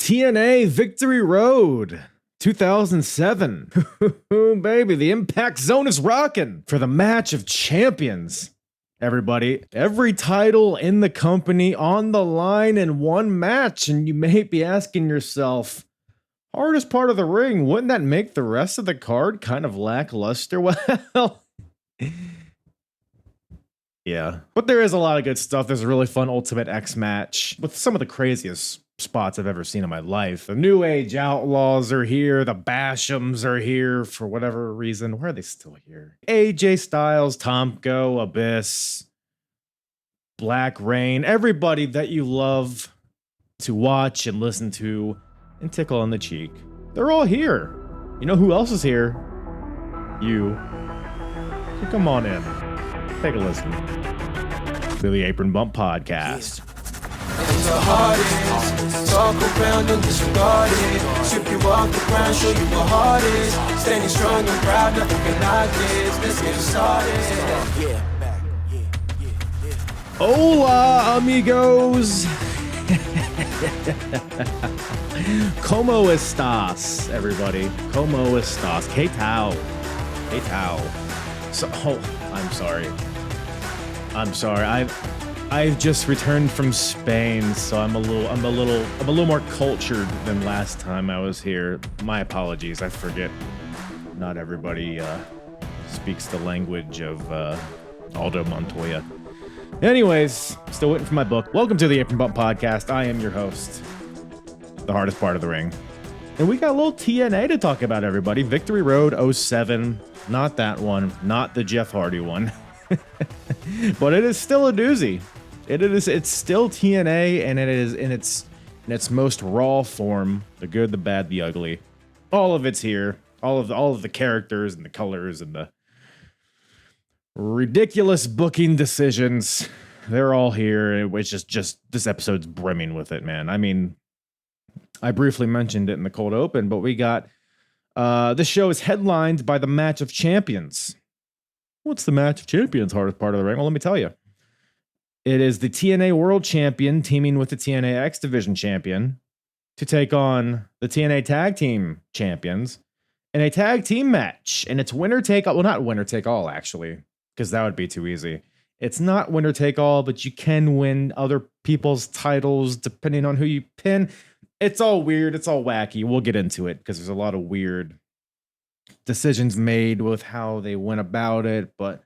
TNA Victory Road 2007. Baby, the Impact Zone is rocking for the match of champions. Everybody, every title in the company on the line in one match. And you may be asking yourself, hardest part of the ring, wouldn't that make the rest of the card kind of lackluster? Well, yeah, but there is a lot of good stuff. There's a really fun Ultimate X match with some of the craziest spots I've ever seen in my life. The New Age Outlaws are here. The Bashams are here for whatever reason. Why are they still here? AJ Styles, Tomko, Abyss, Black Rain, everybody that you love to watch and listen to and tickle on the cheek. They're all here. You know who else is here? You. So come on in. Take a listen to the Apron Bump Podcast. It's the hardest. Talk around and disregard it. Strip you off the ground, show you what heart is. Standing strong and proud, nothing can knock this. Let's get started. Hola, amigos. Como estás, everybody? Como estás? Que tal? Que tal? So, I'm sorry. I've just returned from Spain, so I'm a little more cultured than last time I was here. My apologies. I forget. Not everybody speaks the language of Aldo Montoya. Anyways, still waiting for my book. Welcome to the Apron Bump Podcast. I am your host, the hardest part of the ring. And we got a little TNA to talk about, everybody. Victory Road 07. Not that one. Not the Jeff Hardy one. But it is still a doozy. It's still TNA, and it is in its most raw form. The good, the bad, the ugly. All of it's here. All of the characters and the colors and the ridiculous booking decisions. They're all here. It's just this episode's brimming with it, man. I mean, I briefly mentioned it in the cold open, but we got this show is headlined by the Match of Champions. What's the Match of Champions hardest part of the ring? Well, let me tell you. It is the TNA World Champion teaming with the TNA X Division Champion to take on the TNA Tag Team Champions in a tag team match. And it's winner take all. Well, not winner take all, actually, because that would be too easy. It's not winner take all, but you can win other people's titles depending on who you pin. It's all weird. It's all wacky. We'll get into it because there's a lot of weird decisions made with how they went about it. But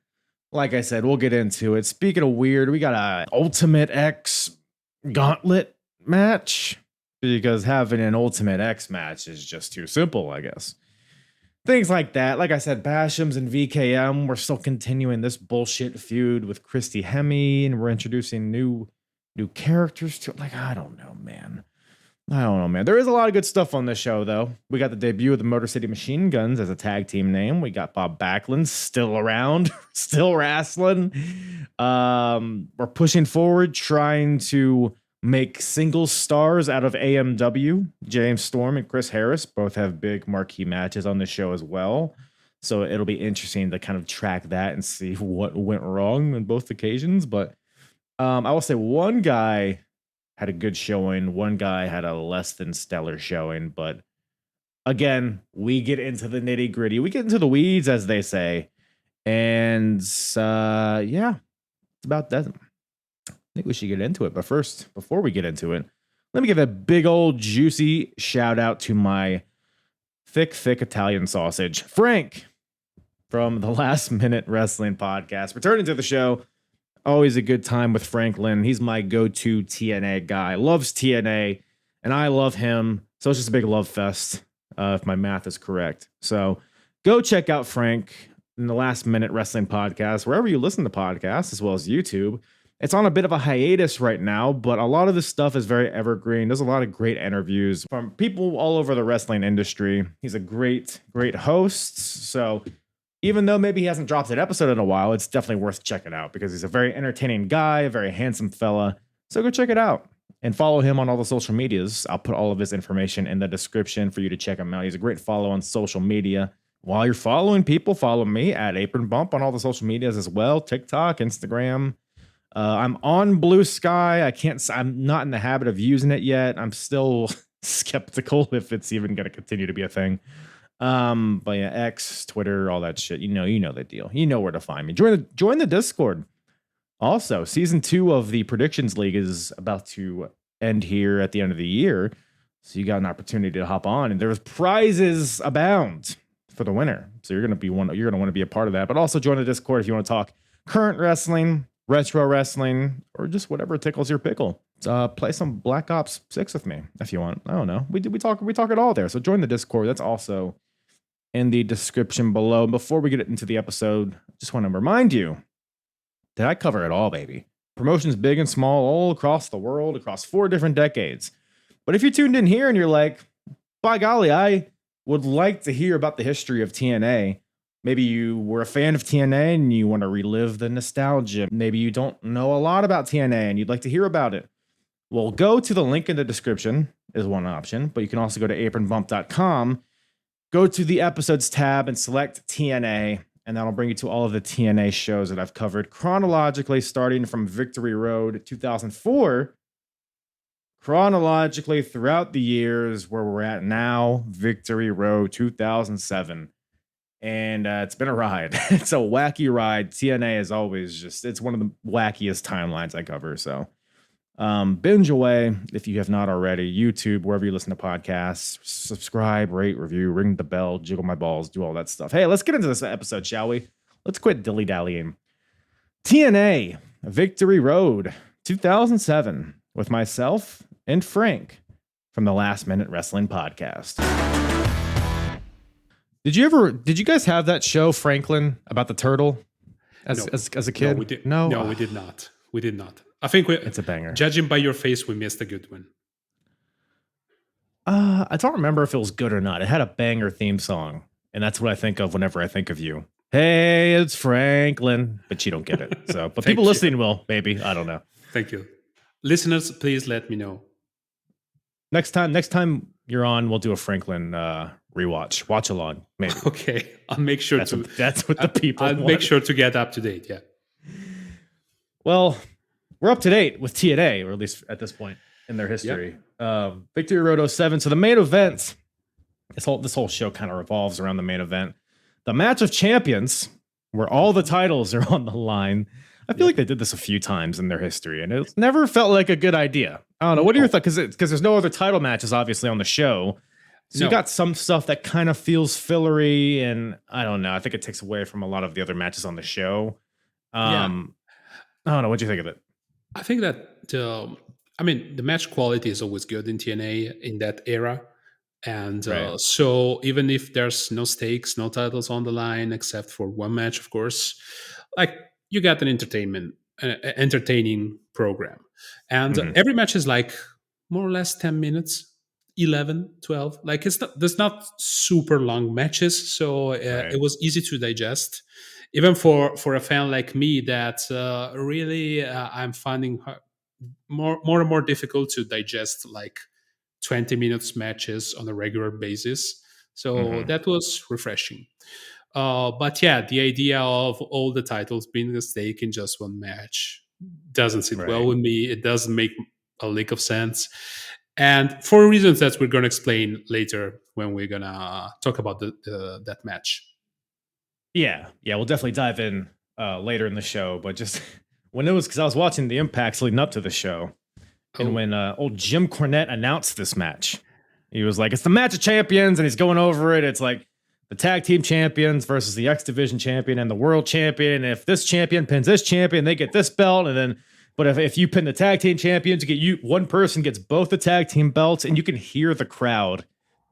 like I said, we'll get into it. Speaking of weird, we got a Ultimate X gauntlet match because having an Ultimate X match is just too simple, I guess. Things like that. Like I said, Bashams and VKM, we're still continuing this bullshit feud with Christy Hemme, and we're introducing new characters to it. Like, I don't know, man. There is a lot of good stuff on this show, though. We got the debut of the Motor City Machine Guns as a tag team name. We got Bob Backlund still around, still wrestling. We're pushing forward, trying to make single stars out of AMW. James Storm and Chris Harris both have big marquee matches on the show as well. So it'll be interesting to kind of track that and see what went wrong on both occasions. But I will say one guy had a good showing. One guy had a less than stellar showing. But again, we get into the nitty gritty. We get into the weeds, as they say. And yeah, it's about that. I think we should get into it. But first, before we get into it, let me give a big old juicy shout out to my thick Italian sausage, Frank, from the Last Minute Wrestling Podcast, returning to the show. Always a good time with Franklin. He's my go-to TNA guy. Loves TNA, and I love him. So it's just a big love fest, if my math is correct. So go check out Frank in the Last Minute Wrestling Podcast, wherever you listen to podcasts, as well as YouTube. It's on a bit of a hiatus right now, but a lot of this stuff is very evergreen. There's a lot of great interviews from people all over the wrestling industry. He's a great host. So even though maybe he hasn't dropped an episode in a while, it's definitely worth checking out because he's a very entertaining guy, a very handsome fella. So go check it out and follow him on all the social medias. I'll put all of his information in the description for you to check him out. He's a great follow on social media. While you're following people, follow me at Apron Bump on all the social medias as well. TikTok, Instagram. I'm on Blue Sky. I'm not in the habit of using it yet. I'm still skeptical if it's even going to continue to be a thing. But yeah, X, Twitter, all that shit. You know the deal. You know where to find me. Join the Discord. Also, season 2 of the Predictions League is about to end here at the end of the year. So you got an opportunity to hop on, and there's prizes abound for the winner. So you're gonna want to be a part of that. But also join the Discord if you want to talk current wrestling, retro wrestling, or just whatever tickles your pickle. Play some Black Ops 6 with me if you want. I don't know. We talk it all there. So join the Discord. That's also in the description below. Before we get into the episode, I just want to remind you that I cover it all, baby. Promotions big and small, all across the world, across 4 different decades. But if you tuned in here and you're like, by golly, I would like to hear about the history of TNA. Maybe you were a fan of TNA and you want to relive the nostalgia. Maybe you don't know a lot about TNA and you'd like to hear about it. Well, go to the link in the description is one option, but you can also go to apronbump.com, go to the episodes tab and select TNA, and that'll bring you to all of the TNA shows that I've covered chronologically, starting from Victory Road 2004, chronologically throughout the years where we're at now, Victory Road 2007. And it's been a ride. It's a wacky ride. TNA is always it's one of the wackiest timelines I cover. So binge away if you have not already. YouTube, wherever you listen to podcasts, subscribe, rate, review, ring the bell, jiggle my balls, do all that stuff. Hey, let's get into this episode, shall we? Let's quit dilly-dallying. TNA Victory Road 2007 with myself and Frank from the Last Minute Wrestling Podcast. Did you guys have that show, Franklin, about the turtle as a kid? No, we did. No, No, we did not. We did not. I think it's a banger. Judging by your face, we missed a good one. I don't remember if it was good or not. It had a banger theme song, and that's what I think of whenever I think of you. Hey, it's Franklin, but you don't get it. So, but people listening will, maybe. I don't know. Thank you, listeners. Please let me know. Next time you're on, we'll do a Franklin rewatch, watch along, maybe. Okay, I'll make sure that's what the people. I'll make sure to get up to date. Yeah. Well, we're up to date with TNA, or at least at this point in their history. Yep. Victory Road 07. So the main event, this whole show kind of revolves around the main event. The match of champions, where all the titles are on the line. I feel like they did this a few times in their history, and it never felt like a good idea. I don't know. What are your thoughts? Because there's no other title matches, obviously, on the show. So you got some stuff that kind of feels fillery, and I don't know. I think it takes away from a lot of the other matches on the show. I don't know. What'd you think of it? I think that the match quality is always good in TNA in that era. And so even if there's no stakes, no titles on the line, except for one match, of course, like you got an entertaining program. And every match is like more or less 10 minutes, 11, 12. Like there's not super long matches. So it was easy to digest. Even for a fan like me that really I'm finding more and more difficult to digest like 20 minutes matches on a regular basis. So that was refreshing. But yeah, the idea of all the titles being at stake in just one match doesn't sit well with me. It doesn't make a lick of sense. And for reasons that we're going to explain later when we're going to talk about that match. Yeah, we'll definitely dive in later in the show. But just when it was, because I was watching the Impacts leading up to the show, and when old Jim Cornette announced this match, he was like, "It's the match of champions," and he's going over it. It's like the tag team champions versus the X Division champion and the world champion. And if this champion pins this champion, they get this belt, and then. But if you pin the tag team champions, one person gets both the tag team belts, and you can hear the crowd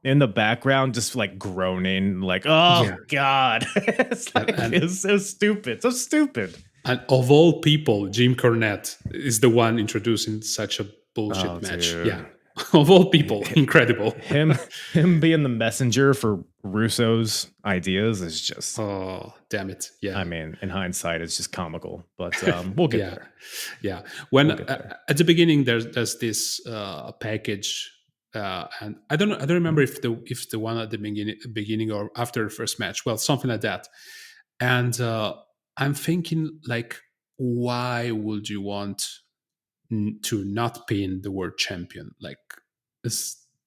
in the background just like groaning, like, oh God. It's so stupid. So stupid. And of all people, Jim Cornette is the one introducing such a bullshit match. Dude. Yeah. Of all people, incredible. Him being the messenger for Russo's ideas is just damn it. Yeah. I mean, in hindsight, it's just comical. But we'll get there. Yeah. When at the beginning there's this package. And I don't remember if the one at the beginning or after the first match. Well, something like that. And I'm thinking, like, why would you want to not pin the world champion? Like,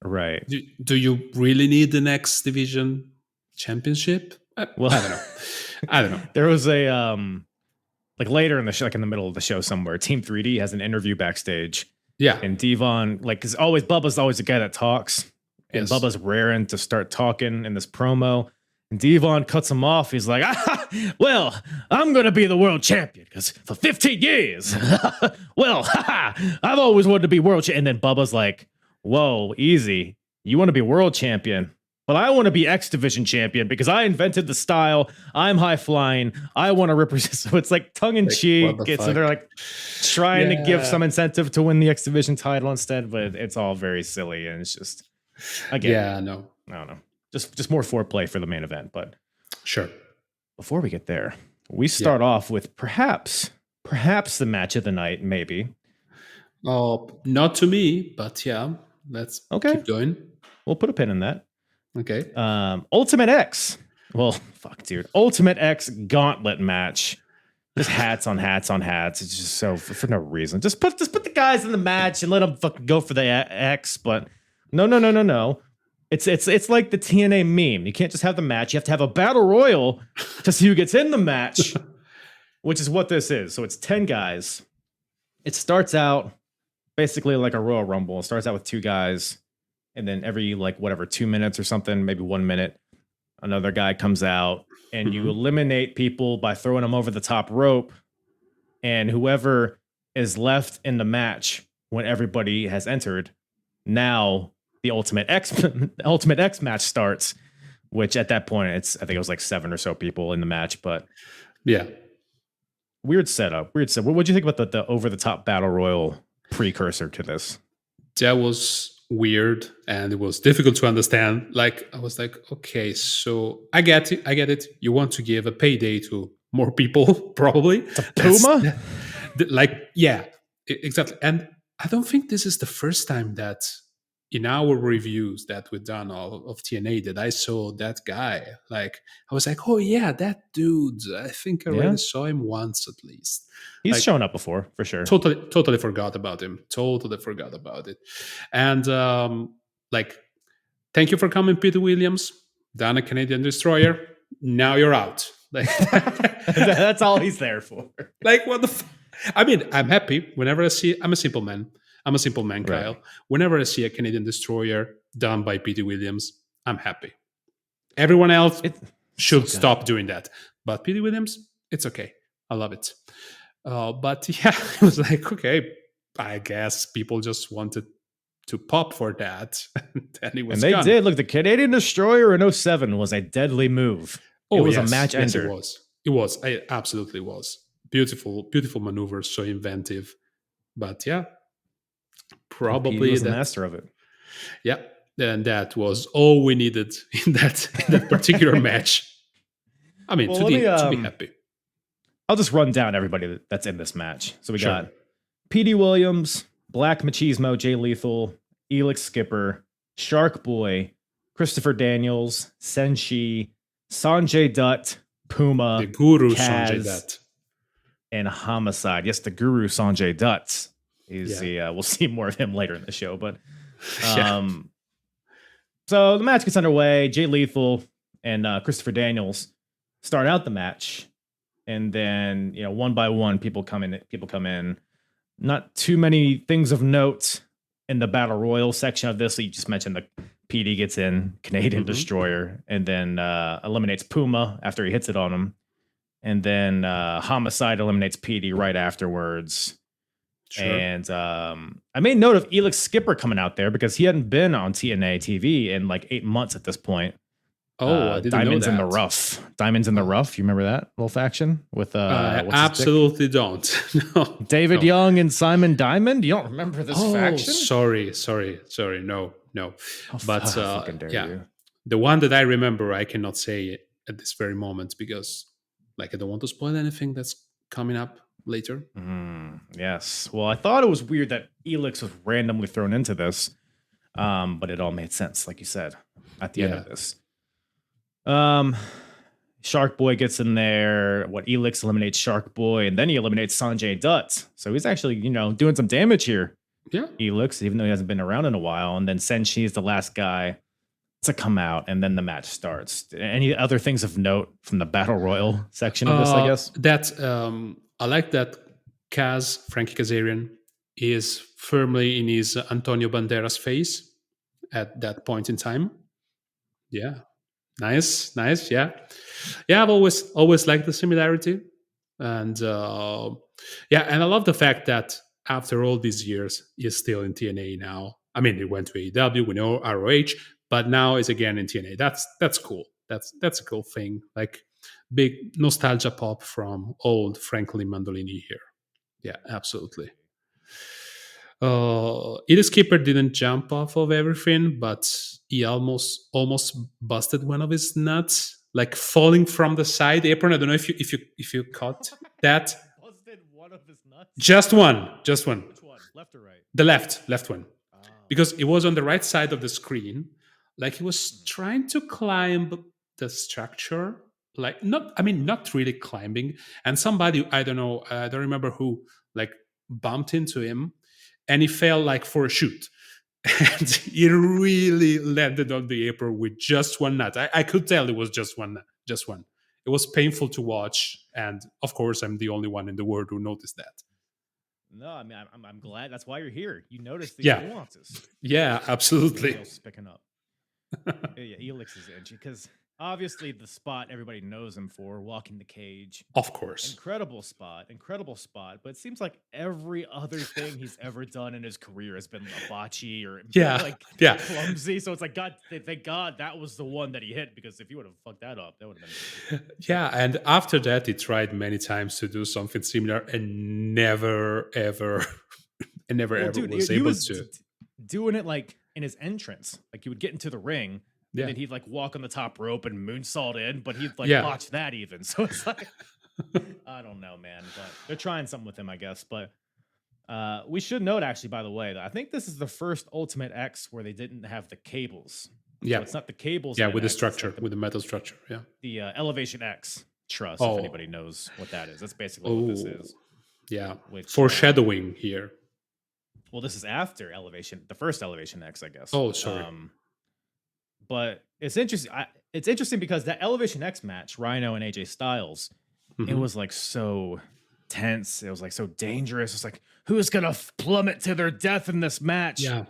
Right. Do you really need the next division championship? Well, I don't know. I don't know. There was a like later in the show, like in the middle of the show somewhere, Team 3D has an interview backstage. Yeah. And Devon, like, cause Bubba's always the guy that talks. And Yes. Bubba's raring to start talking in this promo. And Devon cuts him off. He's like, well, I'm going to be the world champion because for 15 years, well, I've always wanted to be world champion. And then Bubba's like, whoa, easy. You want to be world champion? But I want to be X Division champion because I invented the style. I'm high flying. I want to represent. So it's like tongue in cheek. So they're like trying to give some incentive to win the X Division title instead, but it's all very silly. And it's just, again, I don't know. Just more foreplay for the main event. But sure. Before we get there, we start off with perhaps the match of the night, maybe. Oh, not to me, but yeah, let's keep going. We'll put a pin in that. Okay. Ultimate X. Well, fuck, dude. Ultimate X gauntlet match. Just hats on hats on hats. It's just so for no reason. Just put the guys in the match and let them fucking go for the X. But no. It's like the TNA meme. You can't just have the match. You have to have a battle royal to see who gets in the match, which is what this is. So it's 10 guys. It starts out basically like a Royal Rumble. It starts out with 2 guys. And then every 2 minutes or something, maybe 1 minute, another guy comes out and you eliminate people by throwing them over the top rope. And whoever is left in the match when everybody has entered, now the Ultimate X match starts, which at that point, I think it was like 7 or so people in the match, but yeah. Weird setup. What do you think about the over the top battle royal precursor to this? That was weird and it was difficult to understand. Like I was like, okay, so I get it. You want to give a payday to more people, probably. Puma? Exactly. And I don't think this is the first time that in our reviews that we've done of TNA that I saw that guy. Like I was like, oh yeah, that dude. I think I already saw him once at least. He's shown up before, for sure. Totally forgot about him. Totally forgot about it. And thank you for coming, Peter Williams. Done a Canadian Destroyer. Now you're out. Like that's all he's there for. Like what the? I mean, I'm happy whenever I see. I'm a simple man, Kyle. Right. Whenever I see a Canadian Destroyer done by Peter Williams, I'm happy. Everyone else should stop doing that. But Peter Williams, it's okay. I love it. But yeah, it was like, okay, I guess people just wanted to pop for that. And they did. Look, the Canadian Destroyer in 07 was a deadly move. It was a match ender. It was. It absolutely was. Beautiful maneuver, so inventive. But yeah, probably he was the master of it. Yeah, and that was all we needed in that particular match. I mean, to be happy. I'll just run down everybody that's in this match. So we got P.D. Williams, Black Machismo, Jay Lethal, Elix Skipper, Shark Boy, Christopher Daniels, Senshi, Sanjay Dutt, Puma, the Guru Kaz, Sanjay Dutt, and Homicide. Yes, the Guru Sanjay Dutt. We'll see more of him later in the show. But so the match gets underway. Jay Lethal and Christopher Daniels start out the match. And then, one by one, people come in. Not too many things of note in the Battle Royal section of this. So you just mentioned the PD gets in, Canadian Destroyer, and then eliminates Puma after he hits it on him. And then Homicide eliminates PD right afterwards. Sure. And I made note of Elix Skipper coming out there because he hadn't been on TNA TV in like 8 months at this point. Oh, I didn't Diamonds know that. in the Rough. Diamonds in the Rough. You remember that little faction with absolutely don't. No. David Young and Simon Diamond. You don't remember this faction? Sorry. No. But you. The one that I remember, I cannot say at this very moment because, I don't want to spoil anything that's coming up later. Yes. Well, I thought it was weird that Elix was randomly thrown into this, but it all made sense, like you said, at the end of this. Shark Boy gets in there. Elix eliminates Shark Boy, and then he eliminates Sanjay Dutt. So he's actually, doing some damage here. Yeah. Elix, even though he hasn't been around in a while. And then Senshi is the last guy to come out, and then the match starts. Any other things of note from the Battle Royal section of this, I guess? I like that Frankie Kazarian, is firmly in his Antonio Banderas phase at that point in time. Yeah. Nice. Yeah. I've always liked the similarity. And and I love the fact that after all these years, he's still in TNA now. I mean, he went to AEW, we know ROH, but now he's again in TNA. That's cool. That's a cool thing. Like big nostalgia pop from old Franklin Mandolini here. Yeah, absolutely. Either skipper didn't jump off of everything, but he almost busted one of his nuts, like falling from the side apron. I don't know if you caught that. Busted one of his nuts. Just one. Which one? Left or right? The left one, because it was on the right side of the screen. Like he was trying to climb the structure, like not really climbing. And somebody, I don't know, I don't remember who, like bumped into him. And he fell like for a shoot. And he really landed on the apron with just one nut. I could tell it was just one. It was painful to watch. And of course, I'm the only one in the world who noticed that. No, I mean, I'm glad. That's why you're here. You noticed the nuances. Yeah, absolutely. Picking up. Elix is edgy because obviously the spot everybody knows him for, walking the cage. Of course. Incredible spot. But it seems like every other thing he's ever done in his career has been a botchy or clumsy. So it's like, God, thank God that was the one that he hit, because if you would have fucked that up, that would have been. Yeah, and after that, he tried many times to do something similar and never, ever, was able to. Doing it like in his entrance, like he would get into the ring. Yeah. And then he'd like walk on the top rope and moonsault in, but he'd like botch that even. So it's like, I don't know, man. But they're trying something with him, I guess. But we should note, actually, by the way, that I think this is the first Ultimate X where they didn't have the cables. Yeah, so it's not the cables. Yeah, with the structure, with the metal structure. Yeah, the Elevation X truss. If anybody knows what that is, that's basically what this is. Yeah, foreshadowing here. Well, this is after Elevation, the first Elevation X, I guess. Oh, sorry. But it's interesting. It's interesting because that Elevation X match, Rhino and AJ Styles, it was like so tense. It was like so dangerous. It's like, who's gonna plummet to their death in this match? Yeah.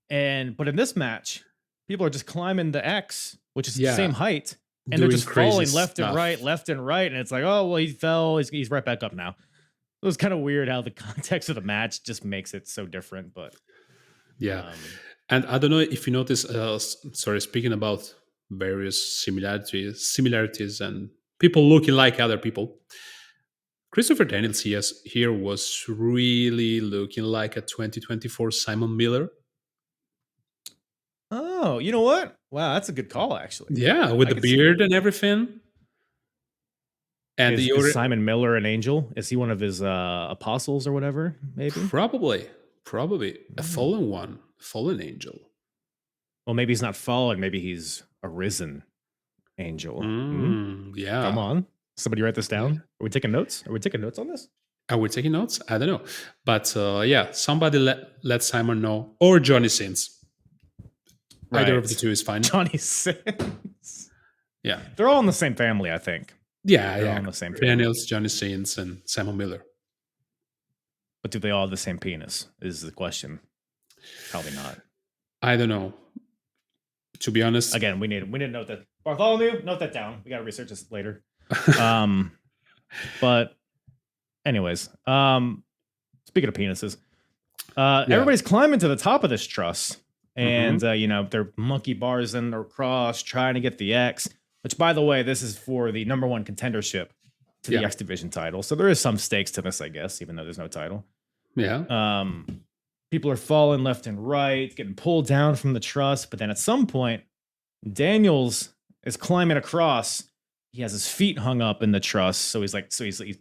But in this match, people are just climbing the X, which is the same height, and they're just falling left and right, and it's like, oh well, he fell. He's right back up now. It was kind of weird how the context of the match just makes it so different, but and I don't know if you notice. Speaking about various similarities and people looking like other people, Christopher Daniels here was really looking like a 2024 Simon Miller. Oh, you know what? Wow, that's a good call, actually. Yeah, with the beard and everything. And is Simon Miller an angel? Is he one of his apostles or whatever? Maybe. Probably a fallen angel. Well, maybe he's not fallen. Maybe he's a risen angel. Yeah. Come on, somebody write this down. Are we taking notes? On this? Are we taking notes? I don't know, but somebody let Simon know, or Johnny Sins. Right. Either of the two is fine. Johnny Sins. Yeah, they're all in the same family, I think. Yeah, they're all in the same family. Daniels, Johnny Sins, and Simon Miller. But do they all have the same penis? Is the question. Probably not. I don't know. To be honest, again, we need to note that. Bartholomew, note that down. We got to research this later. But anyways, speaking of penises, everybody's climbing to the top of this truss, and they're monkey bars in their cross trying to get the X. Which, by the way, this is for the number one contendership to the X Division title. So there is some stakes to this, I guess, even though there's no title. Yeah. People are falling left and right, getting pulled down from the truss. But then at some point, Daniels is climbing across. He has his feet hung up in the truss. So he's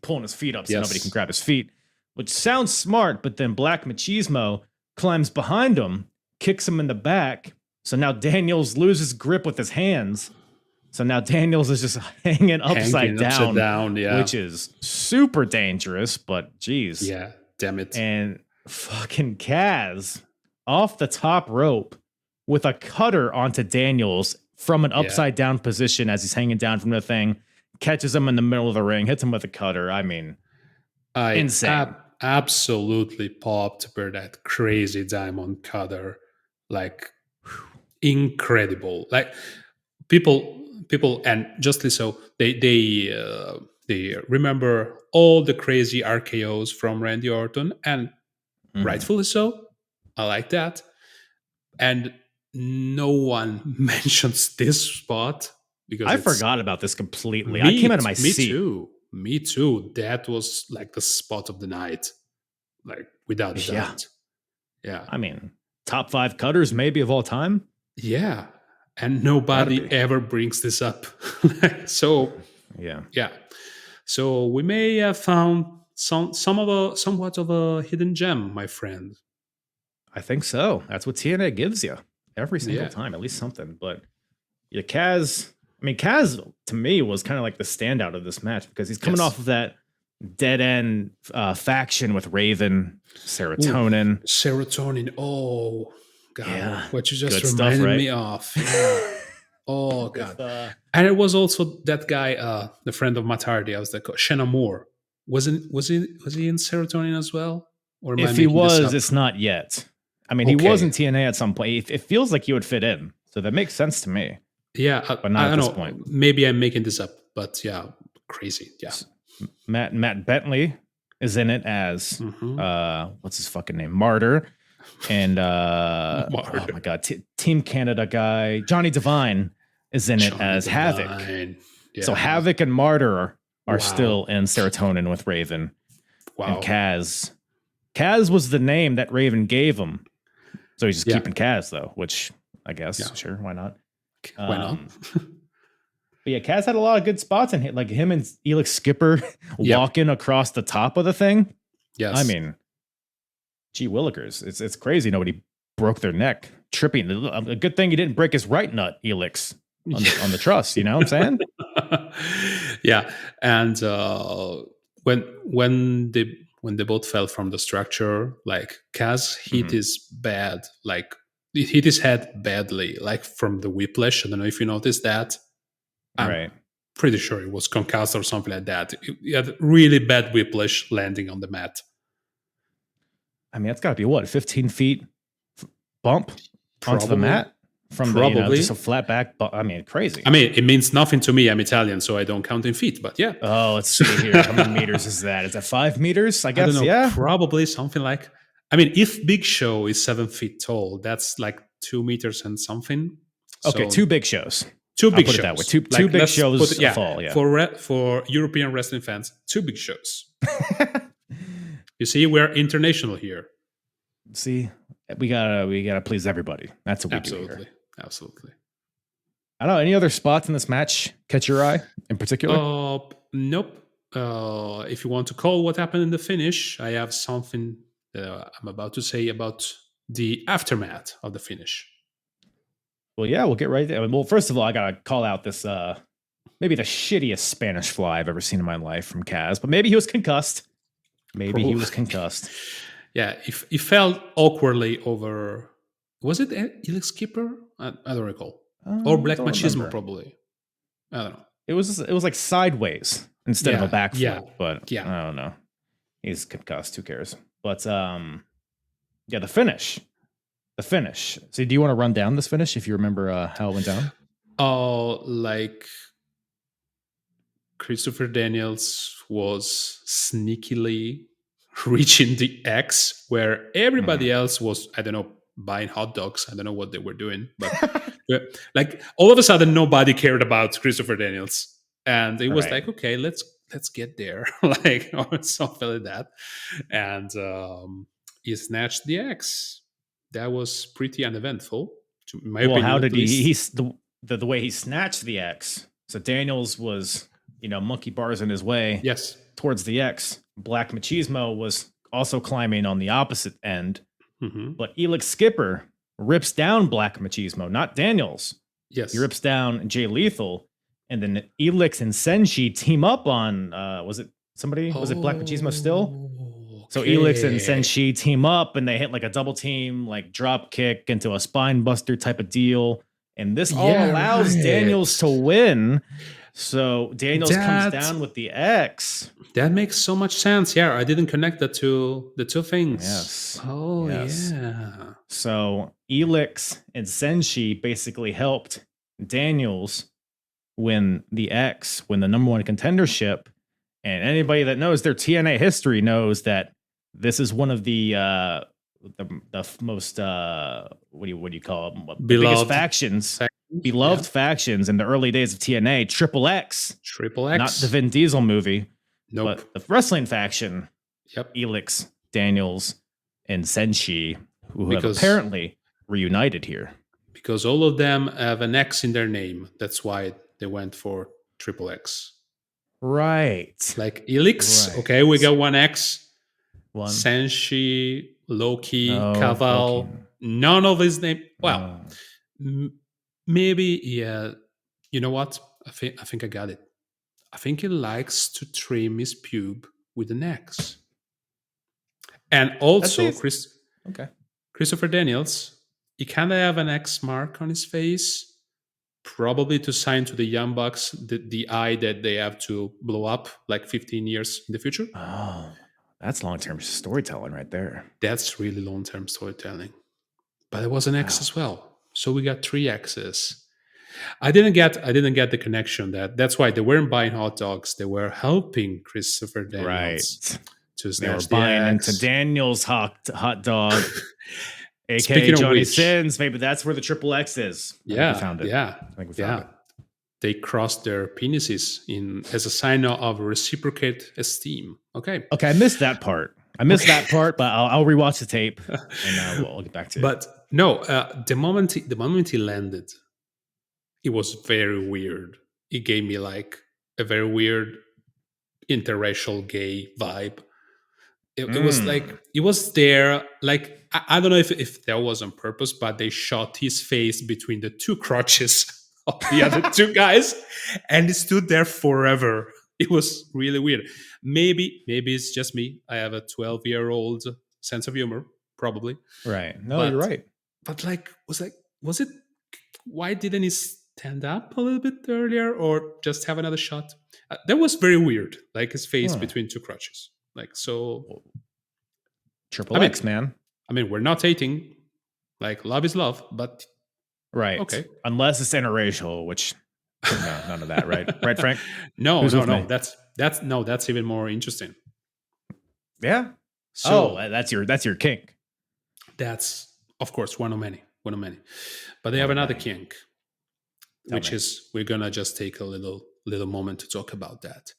pulling his feet up so nobody can grab his feet, which sounds smart. But then Black Machismo climbs behind him, kicks him in the back. So now Daniels loses grip with his hands. So now Daniels is just hanging upside down, yeah. Which is super dangerous, but geez. Yeah, damn it. And fucking Kaz off the top rope with a cutter onto Daniels from an upside down position as he's hanging down from the thing, catches him in the middle of the ring, hits him with a cutter. I mean, insane. Absolutely popped for that crazy diamond cutter. Like, incredible. Like, people, and justly so, they remember all the crazy RKOs from Randy Orton, and rightfully so. I like that. And no one mentions this spot because I forgot about this completely. I Me, came out of my me seat. too. Me too. That was like the spot of the night, like without a Yeah. doubt. Yeah. I mean, top 5 cutters maybe of all time. Yeah. And nobody Gotta be. ever brings this up. So Yeah. yeah. So we may have found somewhat of a hidden gem, my friend. I think so. That's what TNA gives you every single Yeah. time, at least something. But yeah, Kaz, I mean, Kaz to me was kind of like the standout of this match because he's coming Yes. off of that dead end faction with Raven, Serotonin. Serotonin. Oh God. Yeah. What you just Good stuff, reminded right? me of. Yeah. Oh God. With, And it was also that guy, the friend of Matardi. I was like, Shanna Moore. Was he in Serotonin as well? Or am I if he making this was, up? it's not yet. I mean, he Okay. was in TNA at some point. It feels like he would fit in. So that makes sense to me. Yeah, But not I at don't this know. point. Maybe I'm making this up, but yeah, crazy. Yeah. Matt Bentley is in it as Mhm. what's his fucking name? Martyr. And oh Martyr. my god, Team Canada guy, Johnny Devine is in it Johnny as Havoc. Devine. Yeah. So Havoc and Martyr are Wow. still in Serotonin with Raven. Wow. And Kaz. Kaz was the name that Raven gave him. So he's just Yeah. keeping Kaz though, which I guess, Yeah. sure, why not? Why not? But yeah, Kaz had a lot of good spots in it, like him and Elix Skipper Yeah. walking across the top of the thing. Yes. I mean, gee willikers, it's crazy. Nobody broke their neck tripping. A good thing he didn't break his right nut, Elix, on the truss. You know what I'm saying? Yeah. And when they both fell from the structure, like Kaz hit his bad, like it hit his head badly, like from the whiplash. I don't know if you noticed that. I'm Right. pretty sure it was concussed or something like that. He had really bad whiplash landing on the mat. I mean, that's got to be what, 15 feet bump onto the Probably. mat from Probably. just a flat back. I mean, crazy. I mean, it means nothing to me. I'm Italian, so I don't count in feet. But yeah, Oh, let's see here. How many meters is that? Is that 5 meters? I I guess. don't know. Yeah. Probably something like. I mean, if Big Show is 7 feet tall, that's like 2 meters and something. Okay, So, 2 big shows. two I'll big put shows. it that way. Two big let's shows put it- a fall. Yeah. For European wrestling fans, 2 big shows. You see, we're international here. See, we gotta please everybody. That's what we do here. Absolutely, absolutely. I don't know. Any other spots in this match catch your eye in particular? Nope. If you want to call what happened in the finish, I have something I'm about to say about the aftermath of the finish. Well, yeah, we'll get right there. Well, first of all, I gotta call out this maybe the shittiest Spanish fly I've ever seen in my life from Kaz, but maybe he was concussed. Maybe he was concussed. Yeah, he fell awkwardly over. Was it Elix Skipper? I don't recall. Or Black Don't Machismo, remember. probably. I don't know. It was like sideways instead of a backflip. yeah, But yeah. I don't know. He's concussed. Who cares? But yeah, the finish. The finish. So, do you want to run down this finish if you remember how it went down? Like Christopher Daniels was sneakily reaching the X where everybody else was, I don't know, buying hot dogs. I don't know what they were doing, but like all of a sudden nobody cared about Christopher Daniels. And it was Right. like, okay, let's get there. Like or something like that. And he snatched the X. That was pretty uneventful. To my Well, opinion, how at did he? least. He's the way he snatched the X. So Daniels was, monkey bars in his way Yes. towards the X. Black Machismo was also climbing on the opposite end, Hmm. but Elix Skipper rips down Black Machismo, not Daniels. Yes. He rips down Jay Lethal, and then Elix and Senshi team up on. Was it somebody? Was it Black Machismo still? So Elix and Senshi team up and they hit like a double team, like drop kick into a spine buster type of deal. And this all allows Daniels to win. So Daniels comes down with the X. That makes so much sense. Yeah, I didn't connect the two things. Yes. Oh, yes. yeah. So Elix and Senshi basically helped Daniels win the X, win the number 1 contendership. And anybody that knows their TNA history knows that this is one of the most what do you call them? Biggest factions. Beloved factions in the early days of TNA. Triple X, not the Vin Diesel movie, but the wrestling faction. Yep, Elix, Daniels, and Senshi, who have apparently reunited here because all of them have an X in their name. That's why they went for Triple X. Right, like Elix. Right. Okay, we got 1X. Senshi, Loki, Caval. None of his name. Well. Maybe, yeah. You know what? I think I got it. I think he likes to trim his pube with an X. And also, Christopher Daniels, he kind of have an X mark on his face, probably to sign to the Young Bucks the eye that they have to blow up like 15 years in the future. Oh, that's long-term storytelling right there. That's really long-term storytelling. But it was an X as well. So we got 3 X's. I didn't get the connection that's why they weren't buying hot dogs. They were helping Christopher Daniels to snatch. They were buying into Daniels' hot dog, aka Johnny Sins. Maybe that's where the Triple X is. We found it. I think we found it. They crossed their penises as a sign of reciprocate esteem. Okay, I missed that part. But I'll rewatch the tape and we'll get back to it. But no, the moment he landed, it was very weird. It gave me like a very weird interracial gay vibe. It was like it was there. Like I don't know if that was on purpose, but they shot his face between the 2 crotches of the other 2 guys, and he stood there forever. It was really weird. Maybe it's just me. I have a 12-year-old sense of humor, probably. Right. No, you're right. But was it? Why didn't he stand up a little bit earlier, or just have another shot? That was very weird. Like his face between 2 crotches. Like so. Triple X, man. I mean, we're not hating. Like love is love, but right. Okay. Unless it's interracial, which. No, none of that, right? Right, Frank? No. That's even more interesting. Yeah. So that's your kink. That's of course one of many. But they have another kink, which is we're gonna just take a little moment to talk about that.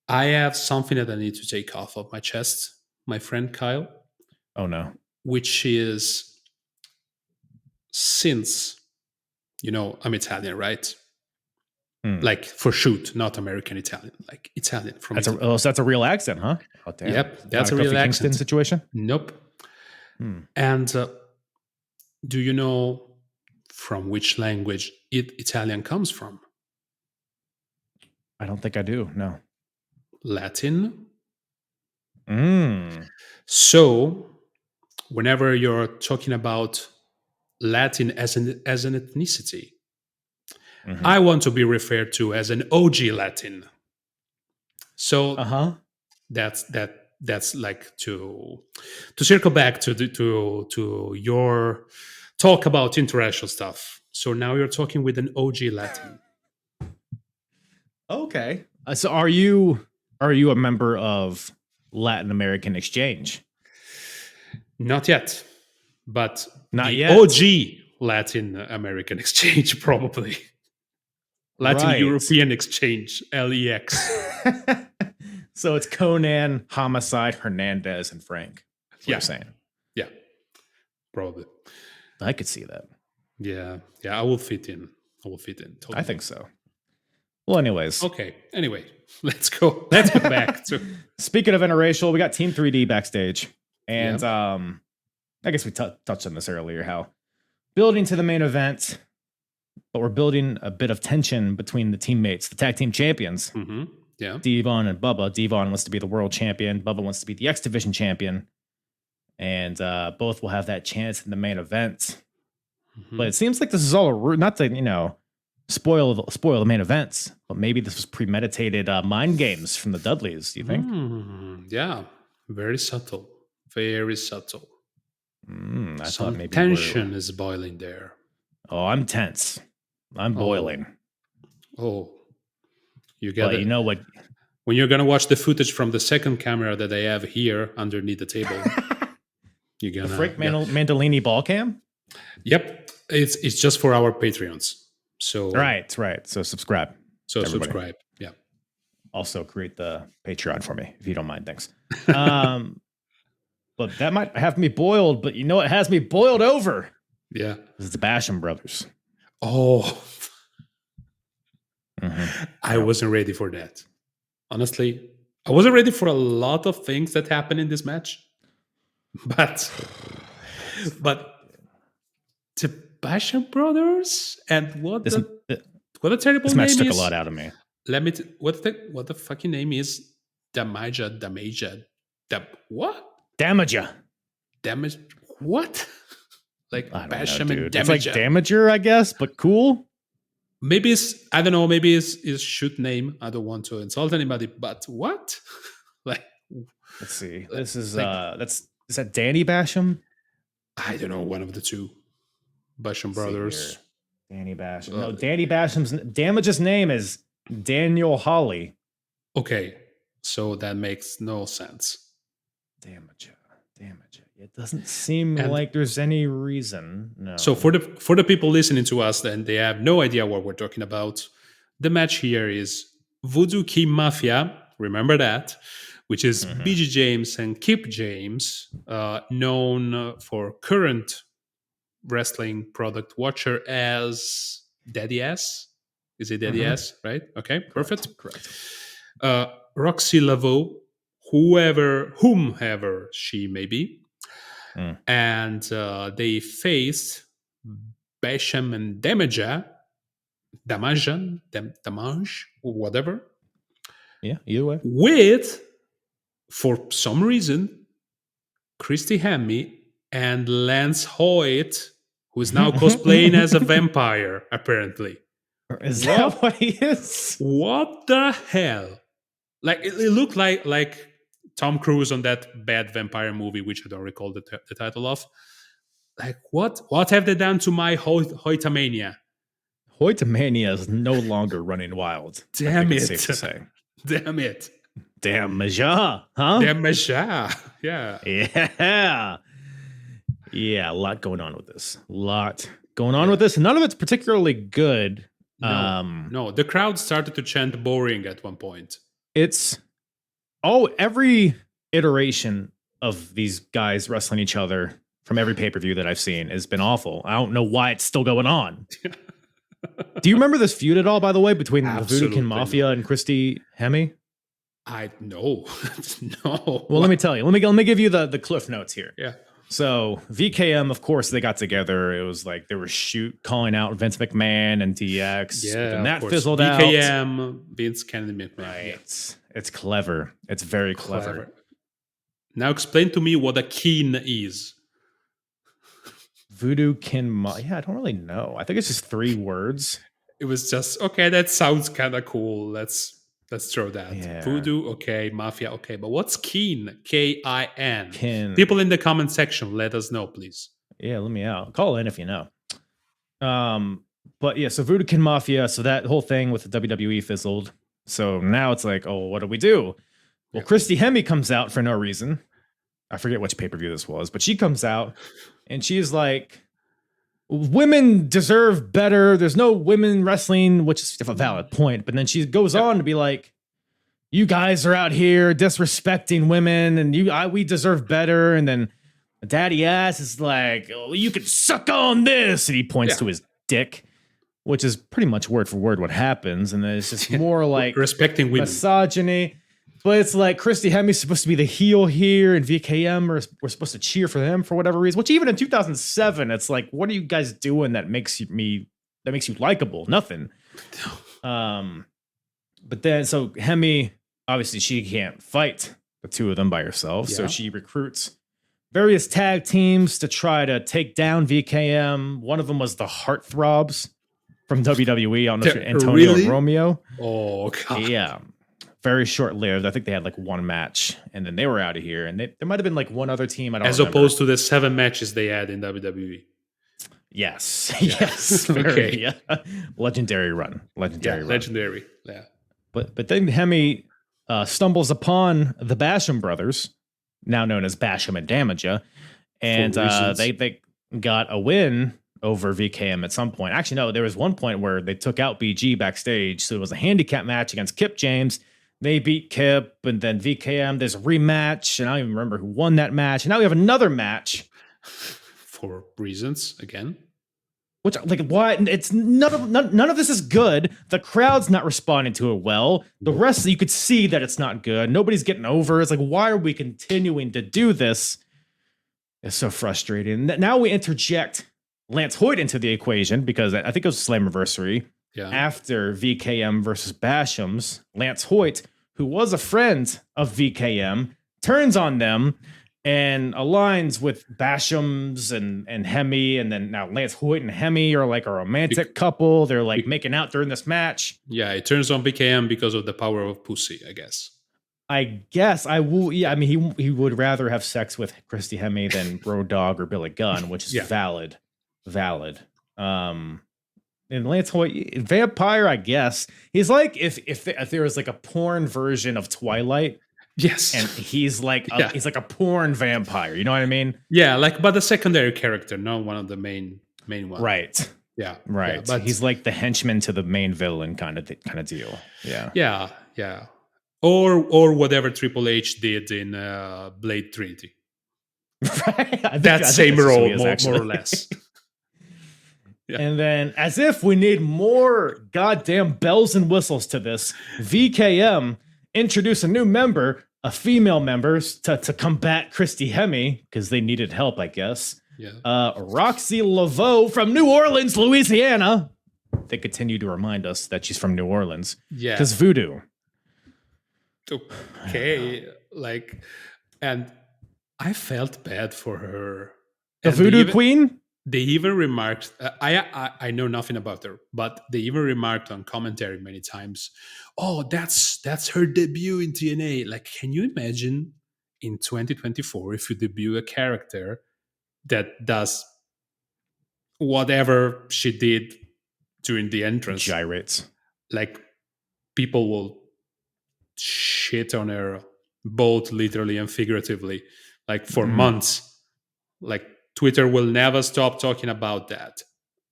I have something that I need to take off of my chest, my friend Kyle. Oh no. Which is since I'm Italian, right? Like for shoot, not American Italian, like Italian from Italy. So that's a real accent, huh? Oh, damn. Yep, that's a real accent. Kingston situation? Nope. And do you know from which language Italian comes from? I don't think I do, no. Latin. So whenever you're talking about Latin as an ethnicity, I want to be referred to as an OG Latin. So that's like to circle back to your talk about interracial stuff. So now you're talking with an OG Latin. Okay. So are you a member of Latin American Exchange? Not yet, but not yet. OG Latin American Exchange probably. Latin European Exchange, LEX. So it's Conan, Homicide, Hernandez, and Frank. You're saying. Yeah, probably. I could see that. Yeah, I will fit in. Totally. I think so. Well, anyways. Okay. Anyway, let's go back to. Speaking of interracial, we got Team 3D backstage, and I guess we touched on this earlier. How building to the main event, but we're building a bit of tension between the teammates, the tag team champions. Yeah. Devon and Bubba. Devon wants to be the world champion. Bubba wants to be the X Division champion. And both will have that chance in the main event. Mm-hmm. But it seems like this is all not to, spoil the main events, but maybe this was premeditated mind games from the Dudleys, do you think? Yeah. Very subtle. Very subtle. I Some thought maybe tension is boiling there. Oh, I'm tense. I'm boiling. Oh. You get it. You know what? When you're going to watch the footage from the second camera that I have here underneath the table, you're going to... The Frank Mandolini ball cam? Yep. It's just for our Patreons. So Right. So subscribe. Subscribe. Yeah. Also create the Patreon for me, if you don't mind. Thanks. But that might have me boiled, but it has me boiled over. Yeah. It's the Basham brothers. Oh. Mm-hmm. I wasn't ready for that. Honestly, I wasn't ready for a lot of things that happened in this match. But the Basham brothers and what a terrible this match name took is. A lot out of me. What the fucking name is? Damaja. What? Damaja. Damage. What? Like Basham and Damaja. It's like Damager, I guess, but cool. Maybe I don't know. Maybe it's shoot name. I don't want to insult anybody, but what? Like, let's see. This is is that Danny Basham? I don't know. One of the two Basham brothers. Danny Basham. No, Danny Basham's Damage's name is Daniel Holly. Okay, so that makes no sense. Damage. It doesn't seem like there's any reason. No. So for the people listening to us, then they have no idea what we're talking about. The match here is Voodoo King Mafia. Remember that, which is BG James and Kip James, known for current wrestling product watcher as Daddy S. Is it Daddy S? Right? Okay, perfect. Correct. Roxy Laveau, whomever she may be. And they faced Basham and Damage, or whatever. Yeah, either way. With, for some reason, Christy Hemme and Lance Hoyt, who is now cosplaying as a vampire, apparently. Is that what he is? What the hell? Like, it looked like Tom Cruise on that bad vampire movie, which I don't recall the title of. Like, what have they done to my Hoytomania? Hoytomania is no longer running wild. Damn it. Safe to say. Damn it. Damaja, huh? Damaja. Yeah. Yeah. Yeah, a lot going on with this. And none of it's particularly good. No, the crowd started to chant boring at one point. Every iteration of these guys wrestling each other from every pay-per-view that I've seen has been awful. I don't know why it's still going on. Do you remember this feud at all, by the way, between the Voodoo King Mafia and Christy Hemme? I know. No. Well, let me tell you. Let me give you the cliff notes here. Yeah. So VKM, of course, they got together. It was like they were calling out Vince McMahon and DX. Yeah, and that fizzled out. VKM, Vince Kennedy McMahon. Right. Yeah. It's clever. It's very clever. Now explain to me what a keen is. Voodoo King yeah, I don't really know. I think it's just 3 words. It was just, okay, that sounds kind of cool. Let's throw that. Yeah. Voodoo, okay. Mafia, okay. But what's Keen? K-I-N. Kin. People in the comment section, let us know, please. Yeah, let me out. Call in if you know. But yeah, so Voodoo King Mafia. So that whole thing with the WWE fizzled. So now it's like, oh, what do we do? Well, Christy Hemme comes out for no reason. I forget which pay-per-view this was, but she comes out and she's like, women deserve better. There's no women wrestling, which is a valid point. But then she goes on to be like, you guys are out here disrespecting women and we deserve better. And then Daddy Ass is like, oh, you can suck on this. And he points to his dick, which is pretty much word for word what happens. And then it's just more like respecting women. Misogyny. But it's like Christy Hemme's supposed to be the heel here, and VKM we're supposed to cheer for them for whatever reason. Which even in 2007, it's like, what are you guys doing that makes you likable? Nothing. But then, so Hemi, obviously, she can't fight the two of them by herself. So Yeah. she recruits various tag teams to try to take down VKM. One of them was the Heartthrobs from WWE. I don't know if you're Antonio and Romeo. Oh, God. Yeah. Very short lived. I think they had like one match and then they were out of here. And there might have been like one other team. I don't As remember. opposed to the 7 matches they had in WWE. Yes. Yes. Very, yeah. Legendary run. Legendary run. Legendary. Yeah. But then Hemi stumbles upon the Basham brothers, now known as Basham and Damaja, and they got a win over VKM at some point. Actually, no, there was one point where they took out BG backstage, so it was a handicap match against Kip James. They beat Kip, and then VKM. There's a rematch, and I don't even remember who won that match. And now we have another match for reasons again. Which, like, why? It's none of this is good. The crowd's not responding to it well. The rest, you could see that it's not good. Nobody's getting over. It's like, why are we continuing to do this? It's so frustrating. Now we interject Lance Hoyt into the equation because I think it was Slammiversary. Yeah. After VKM versus Basham's, Lance Hoyt, who was a friend of VKM, turns on them and aligns with Basham's and Hemi, and then now Lance Hoyt and Hemi are like a romantic couple. They're like making out during this match. Yeah, it turns on VKM because of the power of pussy, I guess. I guess I will. Yeah, I mean, he would rather have sex with Christy Hemi than Road Dogg or Billy Gunn, which is valid. And Lance Hoyt, vampire, I guess. He's like if there was like a porn version of Twilight. Yes. And he's like he's like a porn vampire. You know what I mean? Yeah, like but a secondary character, not one of the main ones. Right. Yeah. Right. Yeah, but he's like the henchman to the main villain kind of deal. Yeah. Yeah. Yeah. Or whatever Triple H did in Blade Trinity. Right. That same role, more or less. Yeah. And then, as if we need more goddamn bells and whistles to this, VKM introduced a new member, a female member, to combat Christy Hemi, because they needed help, I guess. Yeah. Roxy Laveau from New Orleans, Louisiana. They continue to remind us that she's from New Orleans. Yeah. Because voodoo. Okay. Like, and I felt bad for her. The voodoo queen? They even remarked, I know nothing about her, but they even remarked on commentary many times, oh, that's her debut in TNA. Like, can you imagine in 2024 if you debut a character that does whatever she did during the entrance? Gyrates. Like, people will shit on her, both literally and figuratively, like for months. Like, Twitter will never stop talking about that.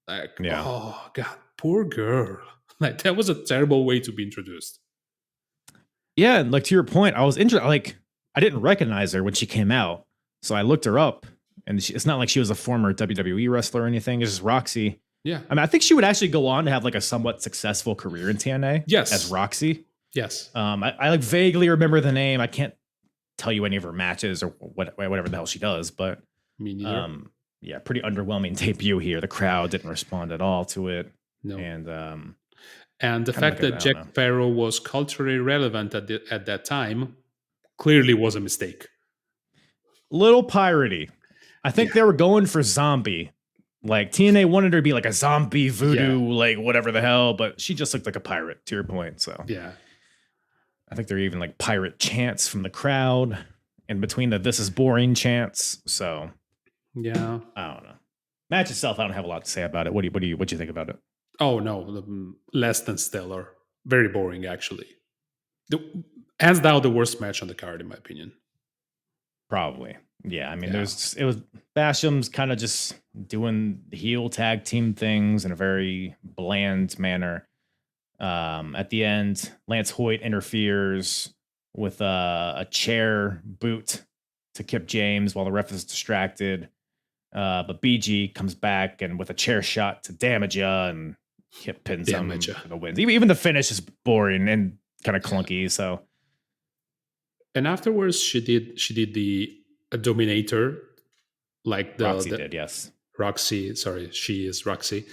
Like, oh God, poor girl. Like, that was a terrible way to be introduced. Yeah, and like to your point, I was interested. Like, I didn't recognize her when she came out, so I looked her up, and it's not like she was a former WWE wrestler or anything. It's just Roxy. Yeah, I mean, I think she would actually go on to have like a somewhat successful career in TNA. Yes, as Roxy. Yes. I like vaguely remember the name. I can't tell you any of her matches or whatever the hell she does, but. Me neither. Yeah, pretty underwhelming debut here. The crowd didn't respond at all to it. No. And the fact that Jack Sparrow was culturally relevant at that time clearly was a mistake. Little piratey. I think they were going for zombie. Like, TNA wanted her to be like a zombie voodoo, like whatever the hell, but she just looked like a pirate, to your point. So yeah, I think there are even like pirate chants from the crowd in between the "this is boring" chants. So yeah, I don't know. Match itself, I don't have a lot to say about it. What do you think about it? Oh no, less than stellar. Very boring, actually. Hands down, the worst match on the card, in my opinion. Probably, yeah. I mean, it was Basham's kind of just doing heel tag team things in a very bland manner. At the end, Lance Hoyt interferes with a chair boot to Kip James while the ref is distracted. But BG comes back and with a chair shot to Damaja, and Kip pins him for the win. Even the finish is boring and kind of clunky. So, and afterwards, she did the Dominator, like Roxy did. Yes, Roxy. Sorry, she is Roxy.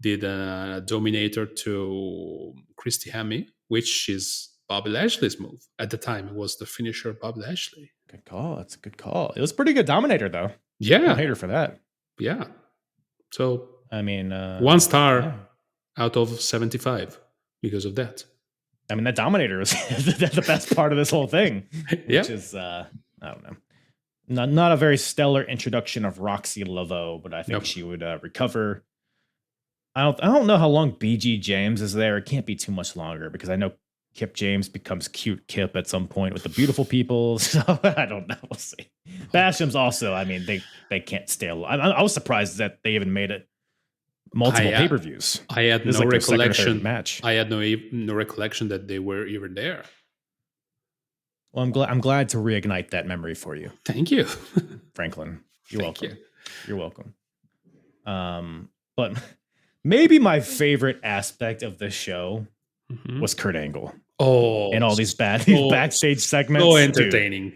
Did a Dominator to Christy Hemme, which is Bobby Lashley's move. At the time, it was the finisher of Bobby Lashley. Good call. That's a good call. It was pretty good Dominator, though. Yeah. No hater for that. Yeah. So, I mean, 1 star out of 75 because of that. I mean, that Dominator is the best part of this whole thing, which is, I don't know. Not a very stellar introduction of Roxy Laveau, but I think she would recover. I don't know how long BG James is there. It can't be too much longer because I know Kip James becomes cute Kip at some point with the beautiful people. So I don't know. We'll see. Basham's also, I mean, they can't stay alive. I was surprised that they even made it multiple pay-per-views. I had no recollection. Match. I had no recollection that they were even there. Well, I'm glad to reignite that memory for you. Thank you, Franklin. You're welcome. You're welcome. But maybe my favorite aspect of the show was Kurt Angle. Oh, and all these backstage segments. So entertaining.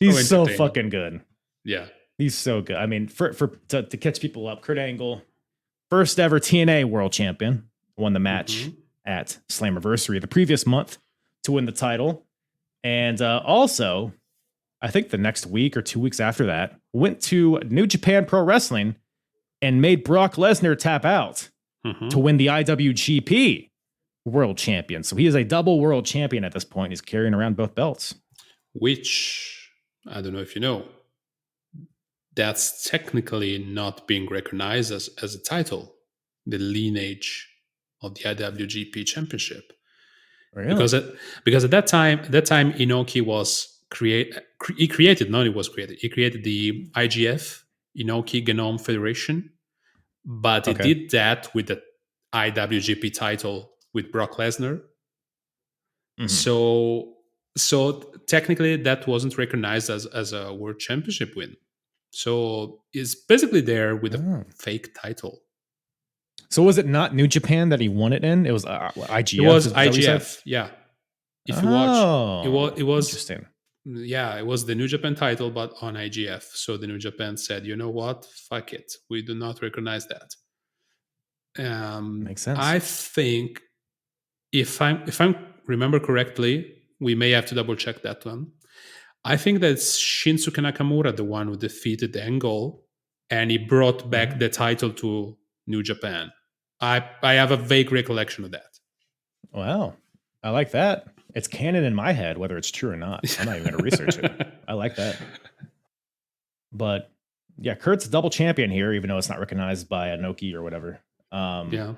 He's so fucking good. Yeah, he's so good. I mean, to catch people up, Kurt Angle, first ever TNA World Champion, won the match at Slammiversary the previous month to win the title. And also, I think the next week or 2 weeks after that, went to New Japan Pro Wrestling and made Brock Lesnar tap out to win the IWGP World Champion. So he is a double World Champion at this point. He's carrying around both belts. Which, I don't know if you know, that's technically not being recognized as a title, the lineage of the IWGP Championship. Really? Because at that time Inoki was created the IGF, Inoki Genome Federation, but he did that with the IWGP title with Brock Lesnar. So technically that wasn't recognized as a world championship win. So it's basically there with a fake title. So was it not New Japan that he won it in? It was IGF. It was IGF. Yeah. If you watch, it was interesting. Yeah, it was the New Japan title, but on IGF. So the New Japan said, you know what? Fuck it. We do not recognize that. Makes sense. I think if I remember correctly, we may have to double check that one. I think that's Shinsuke Nakamura, the one who defeated Angle, and he brought back the title to New Japan. I have a vague recollection of that. Wow. I like that. It's canon in my head, whether it's true or not. I'm not even going to research it. I like that. But yeah, Kurt's a double champion here, even though it's not recognized by Inoki or whatever. And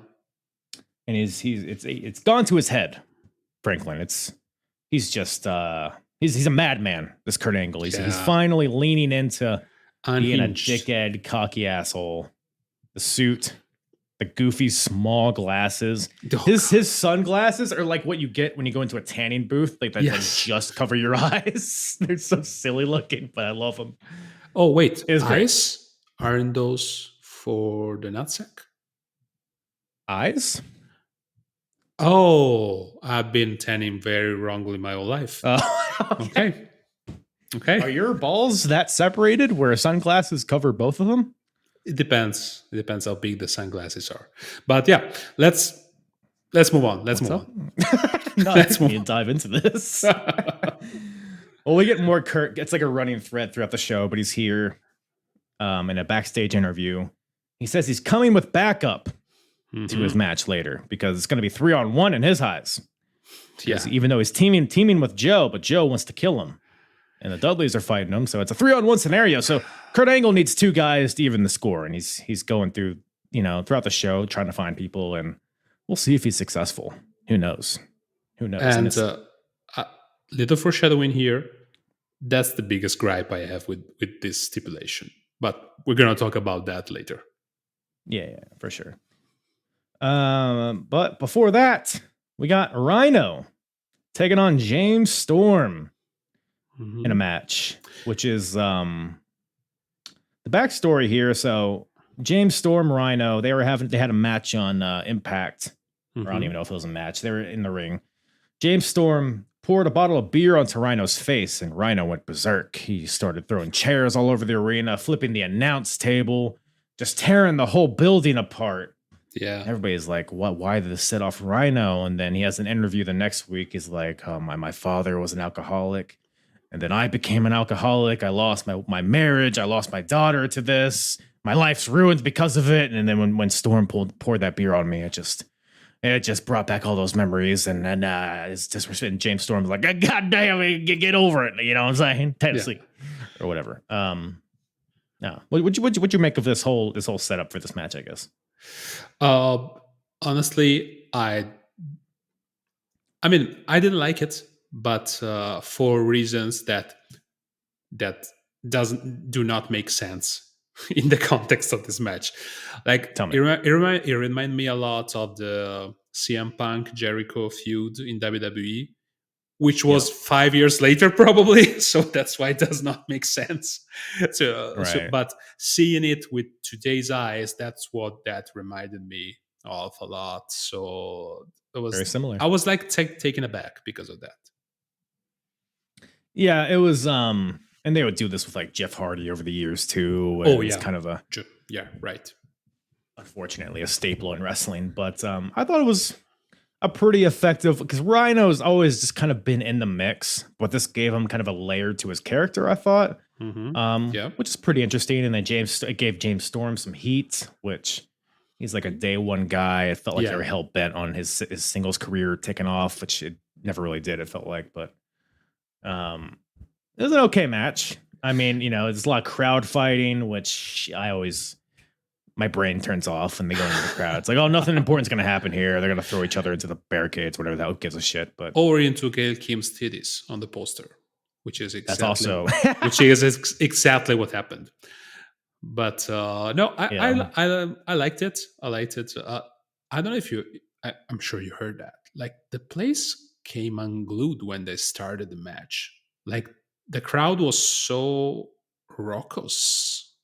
it's gone to his head, Franklin. He's just he's a madman, this Kurt Angle. He's finally leaning into being a dickhead, cocky asshole. The suit, the goofy small glasses. His sunglasses are like what you get when you go into a tanning booth, like that just cover your eyes. They're so silly looking, but I love them. Oh wait, eyes? Aren't those for the nutsack? Eyes? Oh, I've been tanning very wrongly my whole life. Okay. Are your balls that separated where sunglasses cover both of them? It depends. It depends how big the sunglasses are. But yeah, let's move on. Let's move on. Let's dive into this. Well, we get more Kurt. It's like a running thread throughout the show, but he's here in a backstage interview. He says he's coming with backup to his match later because it's going to be 3-on-1 in his eyes. Yeah. Even though he's teaming with Joe, but Joe wants to kill him. And the Dudleys are fighting him, so it's a 3-on-1 scenario. So Kurt Angle needs 2 guys to even the score, and he's going through, throughout the show trying to find people, and we'll see if he's successful. Who knows? And little foreshadowing here. That's the biggest gripe I have with this stipulation, but we're gonna talk about that later. Yeah, for sure. But before that, we got Rhino taking on James Storm. In a match, which is the backstory here. So James Storm, Rhino, they had a match on Impact. Or I don't even know if it was a match. They were in the ring. James Storm poured a bottle of beer onto Rhino's face, and Rhino went berserk. He started throwing chairs all over the arena, flipping the announce table, just tearing the whole building apart. Yeah. Everybody's like, "What? Why did this set off Rhino?" And then he has an interview the next week. He's like, my father was an alcoholic, and then I became an alcoholic. I lost my marriage. I lost my daughter to this. My life's ruined because of it." And then when Storm poured that beer on me, it just brought back all those memories. And then it's just, and James Storm's like, "God damn it, get over it." You know what I'm saying? Tennessee or whatever. No. What'd you make of this whole setup for this match, I guess? Honestly, I mean, I didn't like it, but for reasons that do not make sense in the context of this match. Like, Tell me. it reminded me a lot of the CM Punk Jericho feud in WWE, which was 5 years later, probably. So that's why it does not make sense. But seeing it with today's eyes, that's what that reminded me of a lot. So it was very similar. I was like taken aback because of that. Yeah, it was. And they would do this with like Jeff Hardy over the years too. It's kind of right. Unfortunately, a staple in wrestling. But I thought it was a pretty effective, because Rhino's always just kind of been in the mix, but this gave him kind of a layer to his character, I thought. Which is pretty interesting. And then it gave James Storm some heat, which he's like a day one guy. It felt like they were hell bent on his singles career taking off, which it never really did, it felt like. But it was an okay match. I mean, there's a lot of crowd fighting, which my brain turns off when they go into the crowd. It's like, oh, nothing important's going to happen here. They're going to throw each other into the barricades, whatever. That gives a shit. But or into Gail Kim's titties on the poster, which is exactly, that's also which is exactly what happened. But no, I liked it. I liked it. I don't know if I'm sure you heard that. Like, the place came unglued when they started the match. Like, the crowd was so raucous.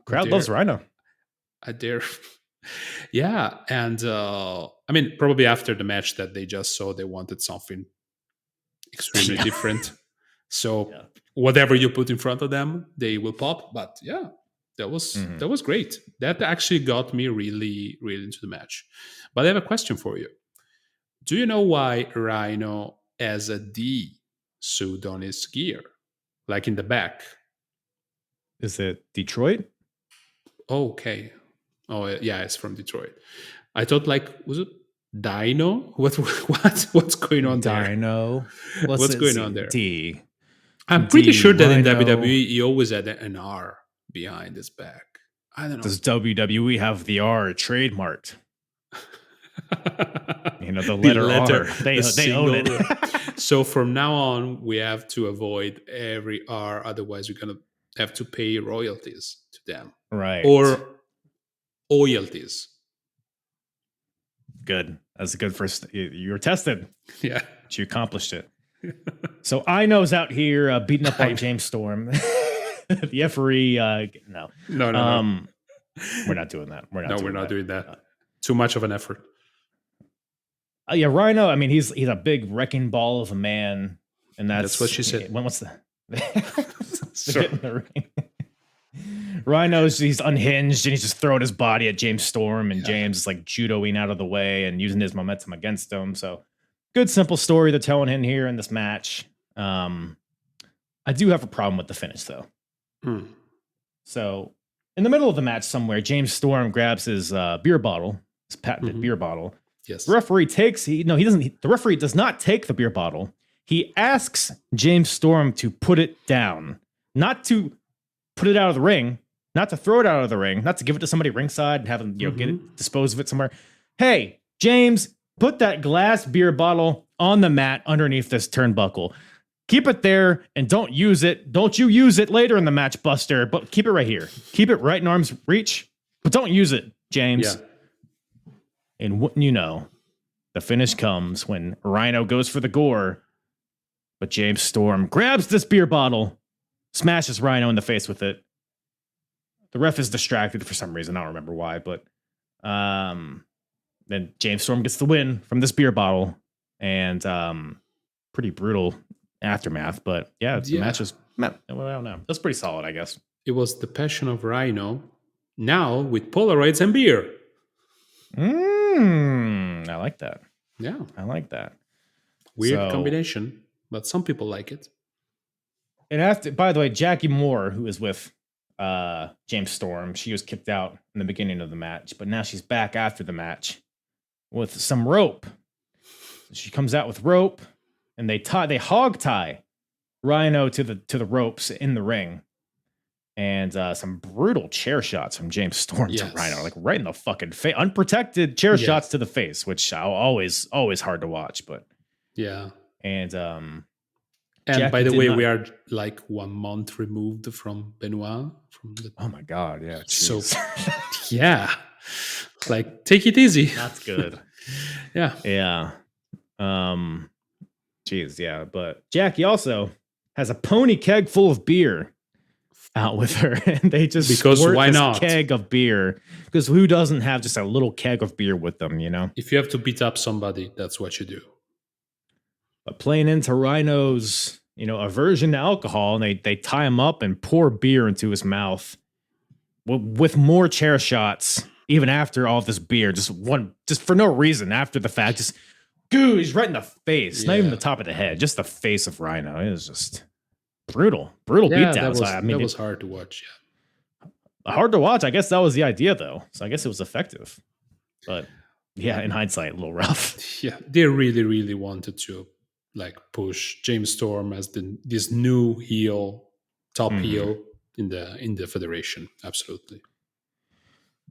Crowd loves Rhino. I dare. Yeah. And I mean, probably after the match that they just saw, they wanted something extremely different. So whatever you put in front of them, they will pop. But yeah, that was great. That actually got me really, really into the match. But I have a question for you. Do you know why Rhino has a D sewed on his gear, like in the back? Is it Detroit? Okay. Oh yeah, it's from Detroit. I thought, like, was it Dino? What's going on there? Dino. What's going on there? D. I'm pretty sure that in WWE he always had an R behind his back. I don't know. Does WWE have the R trademarked? The letter R. They own it. So from now on, we have to avoid every R. Otherwise, we're gonna have to pay royalties to them. Right. Or royalties. Good. That's a good first. You were tested. Yeah. But you accomplished it. So Ino's out here beating up on James Storm. The referee. No. We're not doing that. We're not doing that. Too much of an effort. Yeah, Rhino. I mean, he's a big wrecking ball of a man, and that's what she said. What's the? Get in the ring. Rhino's he's unhinged and he's just throwing his body at James Storm, and James is like judoing out of the way and using his momentum against him. So good, simple story they're telling in here in this match. I do have a problem with the finish though. So in the middle of the match somewhere, James Storm grabs his beer bottle, his patented beer bottle. Yes. The referee the referee does not take the beer bottle. He asks James Storm to put it down, not to put it out of the ring, not to throw it out of the ring, not to give it to somebody ringside and have them, get it, dispose of it somewhere. Hey, James, put that glass beer bottle on the mat underneath this turnbuckle. Keep it there and don't use it. Don't you use it later in the match, Buster, but keep it right here. Keep it right in arm's reach, but don't use it, James. Yeah. And wouldn't you know, the finish comes when Rhino goes for the gore, but James Storm grabs this beer bottle, smashes Rhino in the face with it. The ref is distracted for some reason. I don't remember why, but then James Storm gets the win from this beer bottle, and pretty brutal aftermath. But yeah, the match is, well, I don't know. That's pretty solid, I guess. It was the passion of Rhino, now with Polaroids and beer. I like that. Yeah, I like that. weird combination, but some people like it. And after, by the way, Jackie Moore, who is with James Storm, she was kicked out in the beginning of the match, but now she's back after the match with some rope. She comes out with rope, and they hog tie Rhino to the ropes in the ring, and some brutal chair shots from James Storm to Rhino, like right in the fucking face, unprotected chair shots to the face, which always hard to watch, but yeah. And Jackie, by the way, we are like 1 month removed from Benoit. Oh my god, yeah. So yeah, like take it easy. That's good. Yeah. Jeez, yeah. But Jackie also has a pony keg full of beer out with her, and they just because why not keg of beer? Because who doesn't have just a little keg of beer with them? You know, if you have to beat up somebody, that's what you do. But playing into Rhino's, aversion to alcohol, and they tie him up and pour beer into his mouth with more chair shots, even after all this beer, just for no reason after the fact, just he's right in the face, not even the top of the head, just the face of Rhino. It was just brutal beatdowns. That was hard to watch. Yeah. Hard to watch. I guess that was the idea, though. So I guess it was effective. But yeah, in hindsight, a little rough. Yeah, they really, really wanted to push James Storm as this new heel, top heel in the federation. Absolutely.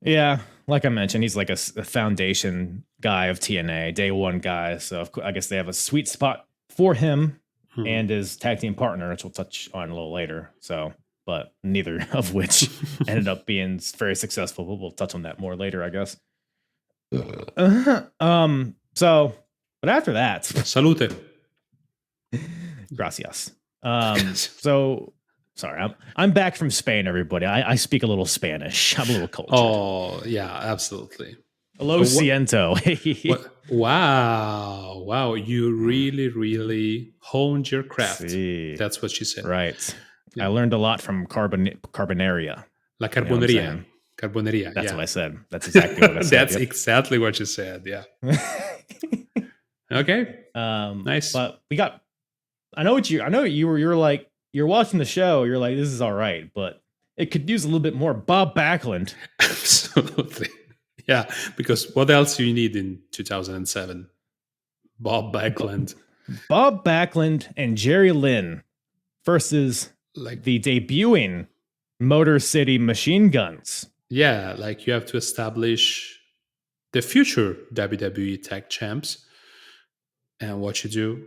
Yeah, like I mentioned, he's like a foundation guy of TNA, day one guy. So I guess they have a sweet spot for him and his tag team partner, which we'll touch on a little later. So, but neither of which ended up being very successful. We'll touch on that more later, I guess. But after that, salute. Gracias. So sorry, I'm back from Spain, everybody. I speak a little Spanish. I'm a little cultured. Oh yeah, absolutely. Hello, siento. Wow. You really, really honed your craft. Sí. That's what she said. Right. Yeah. I learned a lot from Carbonaria. La Carboneria. Carboneria. That's what I said. That's exactly what I said. That's exactly what you said. Yeah. Okay. Nice. But I know you were like, you're watching the show. You're like, this is all right, but it could use a little bit more Bob Backlund. Absolutely. Yeah. Because what else do you need in 2007? Bob Backlund. Bob Backlund and Jerry Lynn versus the debuting Motor City Machine Guns. Yeah. You have to establish the future WWE Tag Champs. And what you do,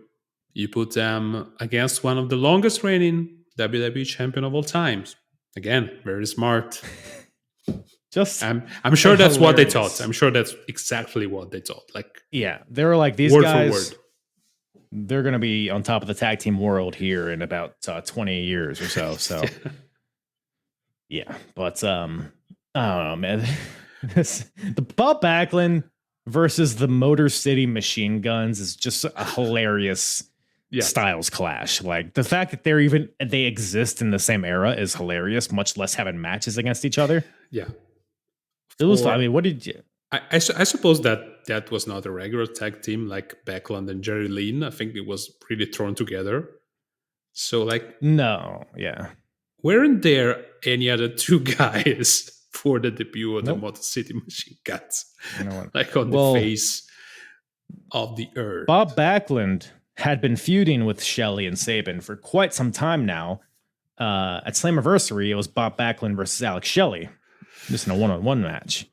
you put them against one of the longest reigning WWE champion of all times. Again, very smart. I'm sure that's what they thought. I'm sure that's exactly what they thought. Yeah, they were like, these word guys, for word. They're going to be on top of the tag team world here in about 20 years or so. So yeah, but I don't know, man. The Bob Backlund versus the Motor City Machine Guns is just a hilarious styles clash. The fact that they exist in the same era is hilarious, much less having matches against each other. Yeah. It was fun. I mean, what did you... I suppose that was not a regular tag team like Backlund and Jerry Lynn. I think it was really thrown together. So no, yeah. Weren't there any other two guys for the debut of the Motor City Machine Guns? On the face of the earth. Bob Backlund had been feuding with Shelley and Sabin for quite some time now. At Slammiversary, it was Bob Backlund versus Alex Shelley, just in a one-on-one match.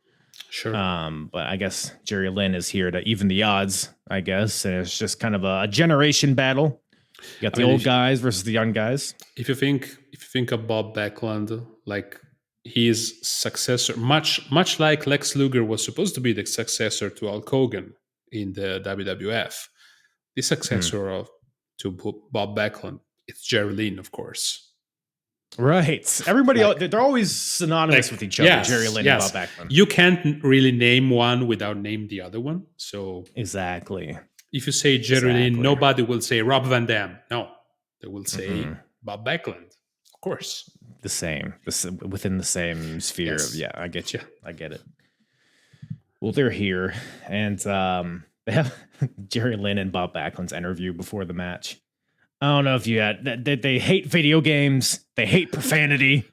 Sure. But I guess Jerry Lynn is here to even the odds, I guess. And it's just kind of a generation battle. You got the old guys versus the young guys. If you think of Bob Backlund, his successor, much like Lex Luger was supposed to be the successor to Hulk Hogan in the WWF, the successor to Bob Backlund, it's Jerry Lynn, of course. Right. Everybody, they're always synonymous with each other, Jerry Lynn and Bob Backlund. You can't really name one without naming the other one. So exactly. If you say Jerry Lynn, nobody will say Rob Van Dam. No, they will say Bob Backlund, of course. The same, within the same sphere of, I get you. I get it. Well, they're here, and they have Jerry Lynn and Bob Backlund's interview before the match. I don't know if you had that. They hate video games. They hate profanity.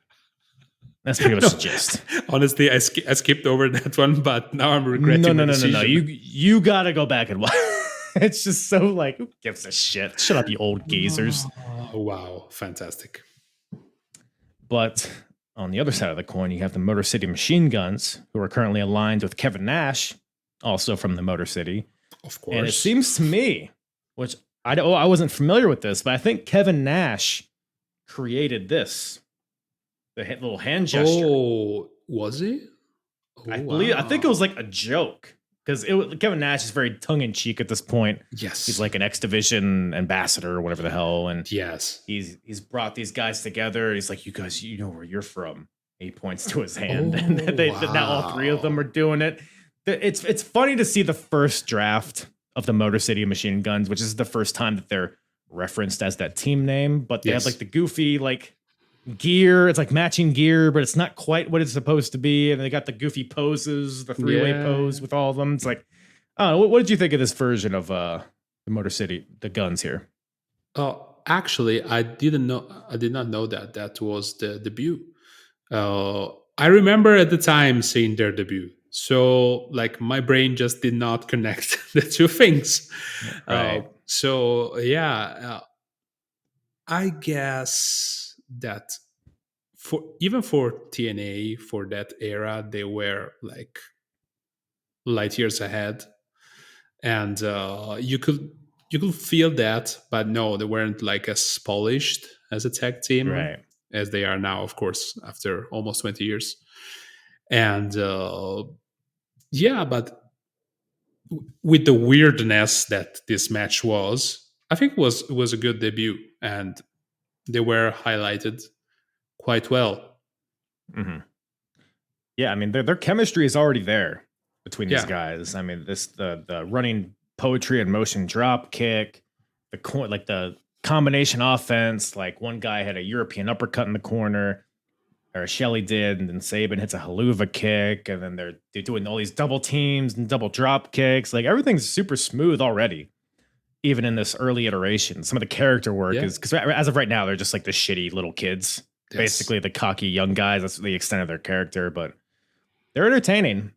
That's pretty much the gist. Honestly, I skipped over that one, but now I'm regretting No. my decision. You gotta go back and watch. It's just so like, who gives a shit? Shut up, you old geezers. Oh, wow, fantastic. But on the other side of the coin, you have the Motor City Machine Guns, who are currently aligned with Kevin Nash, also from the Motor City. Of course. And it seems to me, which I wasn't familiar with this, but I think Kevin Nash created this, the little hand gesture. Oh, was he? Oh, I think it was like a joke, because Kevin Nash is very tongue in cheek at this point. Yes, He's like an X Division ambassador or whatever the hell, and yes, he's brought these guys together. He's like, "You guys, you know where you're from." He points to his hand, and now all three of them are doing it. It's funny to see the first draft of the Motor City Machine Guns, which is the first time that they're referenced as that team name. But they have like the goofy like gear. It's like matching gear, but it's not quite what it's supposed to be. And they got the goofy poses, the three-way pose with all of them. It's like, I don't know. What did you think of this version of the Motor City, the guns here? Actually, I did not know that was the debut. I remember at the time seeing their debut. So like my brain just did not connect the two things. Right. I guess that for TNA for that era, they were like light years ahead, and you could feel that, but no, they weren't like as polished as a tag team, Right, as they are now, of course, after almost 20 years. And but with the weirdness that this match was, I think it was a good debut, and they were highlighted quite well. Mm-hmm. Yeah, I mean their chemistry is already there between these guys. I mean the running poetry and motion drop kick, the combination offense. Like one guy had a European uppercut in the corner, or Shelley did, and then Saban hits a haluva kick, and then they're doing all these double teams and double drop kicks. Like everything's super smooth already, even in this early iteration. Some of the character work is, because as of right now, they're just like the shitty little kids, basically the cocky young guys. That's the extent of their character, but they're entertaining,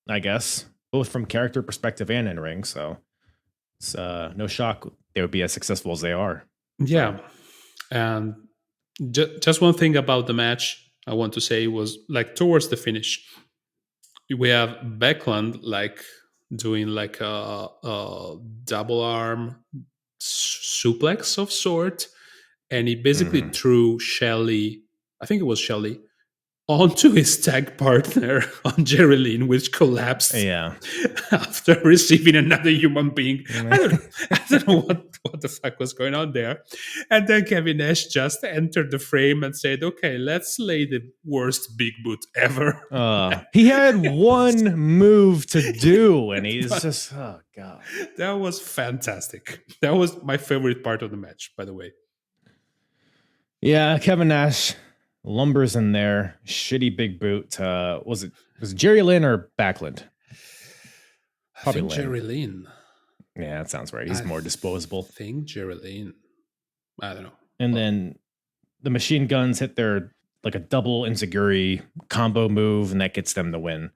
I guess, both from character perspective and in ring. So it's no shock they would be as successful as they are. Yeah, and just one thing about the match I want to say was like towards the finish, we have Backlund like doing like a double arm suplex of sort, and he basically threw Shelley, I think it was Shelley, onto his tag partner on Jerry Lynn, which collapsed after receiving another human being. I don't know what the fuck was going on there. And then Kevin Nash just entered the frame and said, okay, let's lay the worst big boot ever. He had one move to do, and he's just, oh, God. That was fantastic. That was my favorite part of the match, by the way. Yeah, Kevin Nash lumbers in there, shitty big boot. Was it Jerry Lynn or Backlund? Probably Jerry Lynn. Yeah, that sounds right. He's more disposable. I think Jerry Lynn. I don't know. And then the Machine Guns hit their like a double enziguri combo move, and that gets them the win.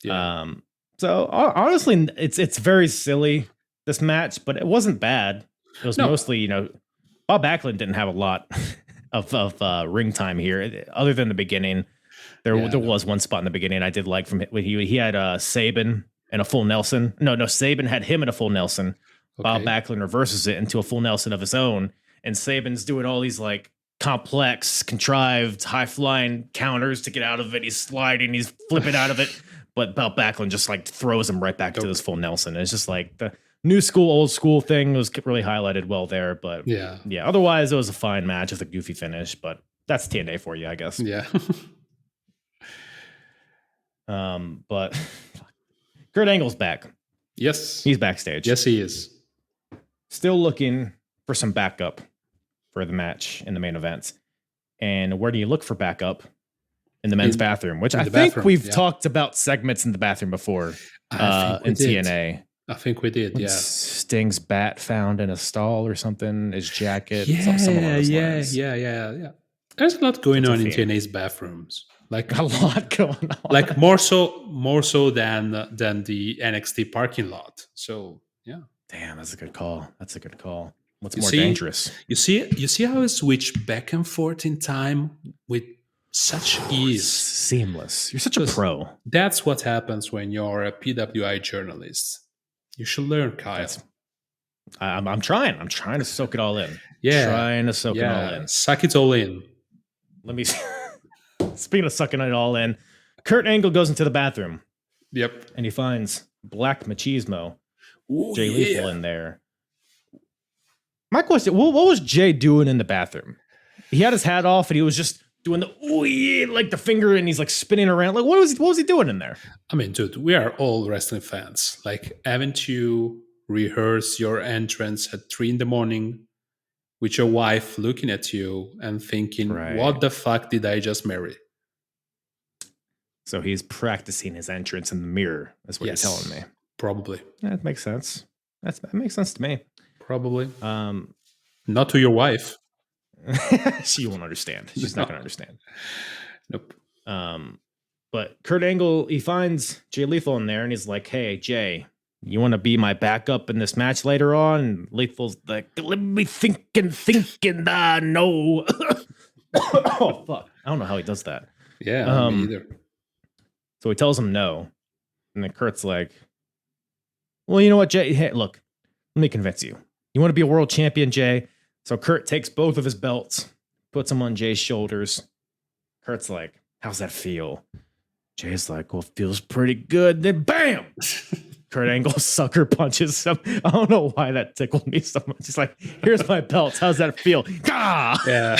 Yeah. So honestly, it's very silly, this match, but it wasn't bad. It was mostly, Bob Backlund didn't have a lot of ring time here, other than the beginning. There was one spot in the beginning I did like from when he had Saban and a full Nelson. No, Saban had him in a full Nelson. Okay. Bob Backlund reverses it into a full Nelson of his own, and Saban's doing all these like complex, contrived, high flying counters to get out of it. He's sliding, he's flipping out of it, but Bob Backlund just like throws him right back to this full Nelson. It's just like the new school, old school thing was really highlighted well there, but yeah. Otherwise, it was a fine match with a goofy finish, but that's TNA for you, I guess. Yeah. But Kurt Angle's back. Yes, he's backstage. Yes, he is. Still looking for some backup for the match in the main event. And where do you look for backup? in the men's bathroom, which I the think bathroom, we've yeah. talked about segments in the bathroom before I think we in did. TNA. I think we did, yeah. Sting's bat found in a stall or something, his jacket, Yeah, some of those yeah, lines. yeah. There's a lot going It's a on in theme. TNA's bathrooms. Like A lot going on. like more so than the NXT parking lot. So yeah. Damn, that's a good call. That's a good call. What's You more see, dangerous? you see how it switched back and forth in time with such ease. Seamless. You're such a pro. That's what happens when you're a PWI journalist. You should learn, Kyle. I'm trying. I'm trying to soak it all in. Yeah. Trying to soak it all in. Suck it all in. Let me. Speaking of sucking it all in, Kurt Angle goes into the bathroom. Yep. And he finds Black Machismo, Ooh, Jay Lethal in there. My question: what was Jay doing in the bathroom? He had his hat off and he was just doing the ooh yeah, like the finger, and he's like spinning around. Like what was he doing in there? I mean, dude, we are all wrestling fans. Like, haven't you rehearsed your entrance at 3 a.m. with your wife looking at you and thinking, what the fuck did I just marry? So he's practicing his entrance in the mirror. That's what you're telling me. Probably. That makes sense. That makes sense to me. Probably. Not to your wife. She won't understand. She's not going to understand. Nope. But Kurt Angle, he finds Jay Lethal in there and he's like, hey, Jay, you want to be my backup in this match later on? And Lethal's like, let me think, no. Oh, fuck. I don't know how he does that. Yeah, me either. So he tells him no. And then Kurt's like, well, you know what, Jay? Hey, look, let me convince you. You want to be a world champion, Jay? So Kurt takes both of his belts, puts them on Jay's shoulders. Kurt's like, how's that feel? Jay's like, well, feels pretty good. Then bam! Kurt Angle sucker punches him. I don't know why that tickled me so much. He's like, here's my belts. How's that feel? Gah! Yeah.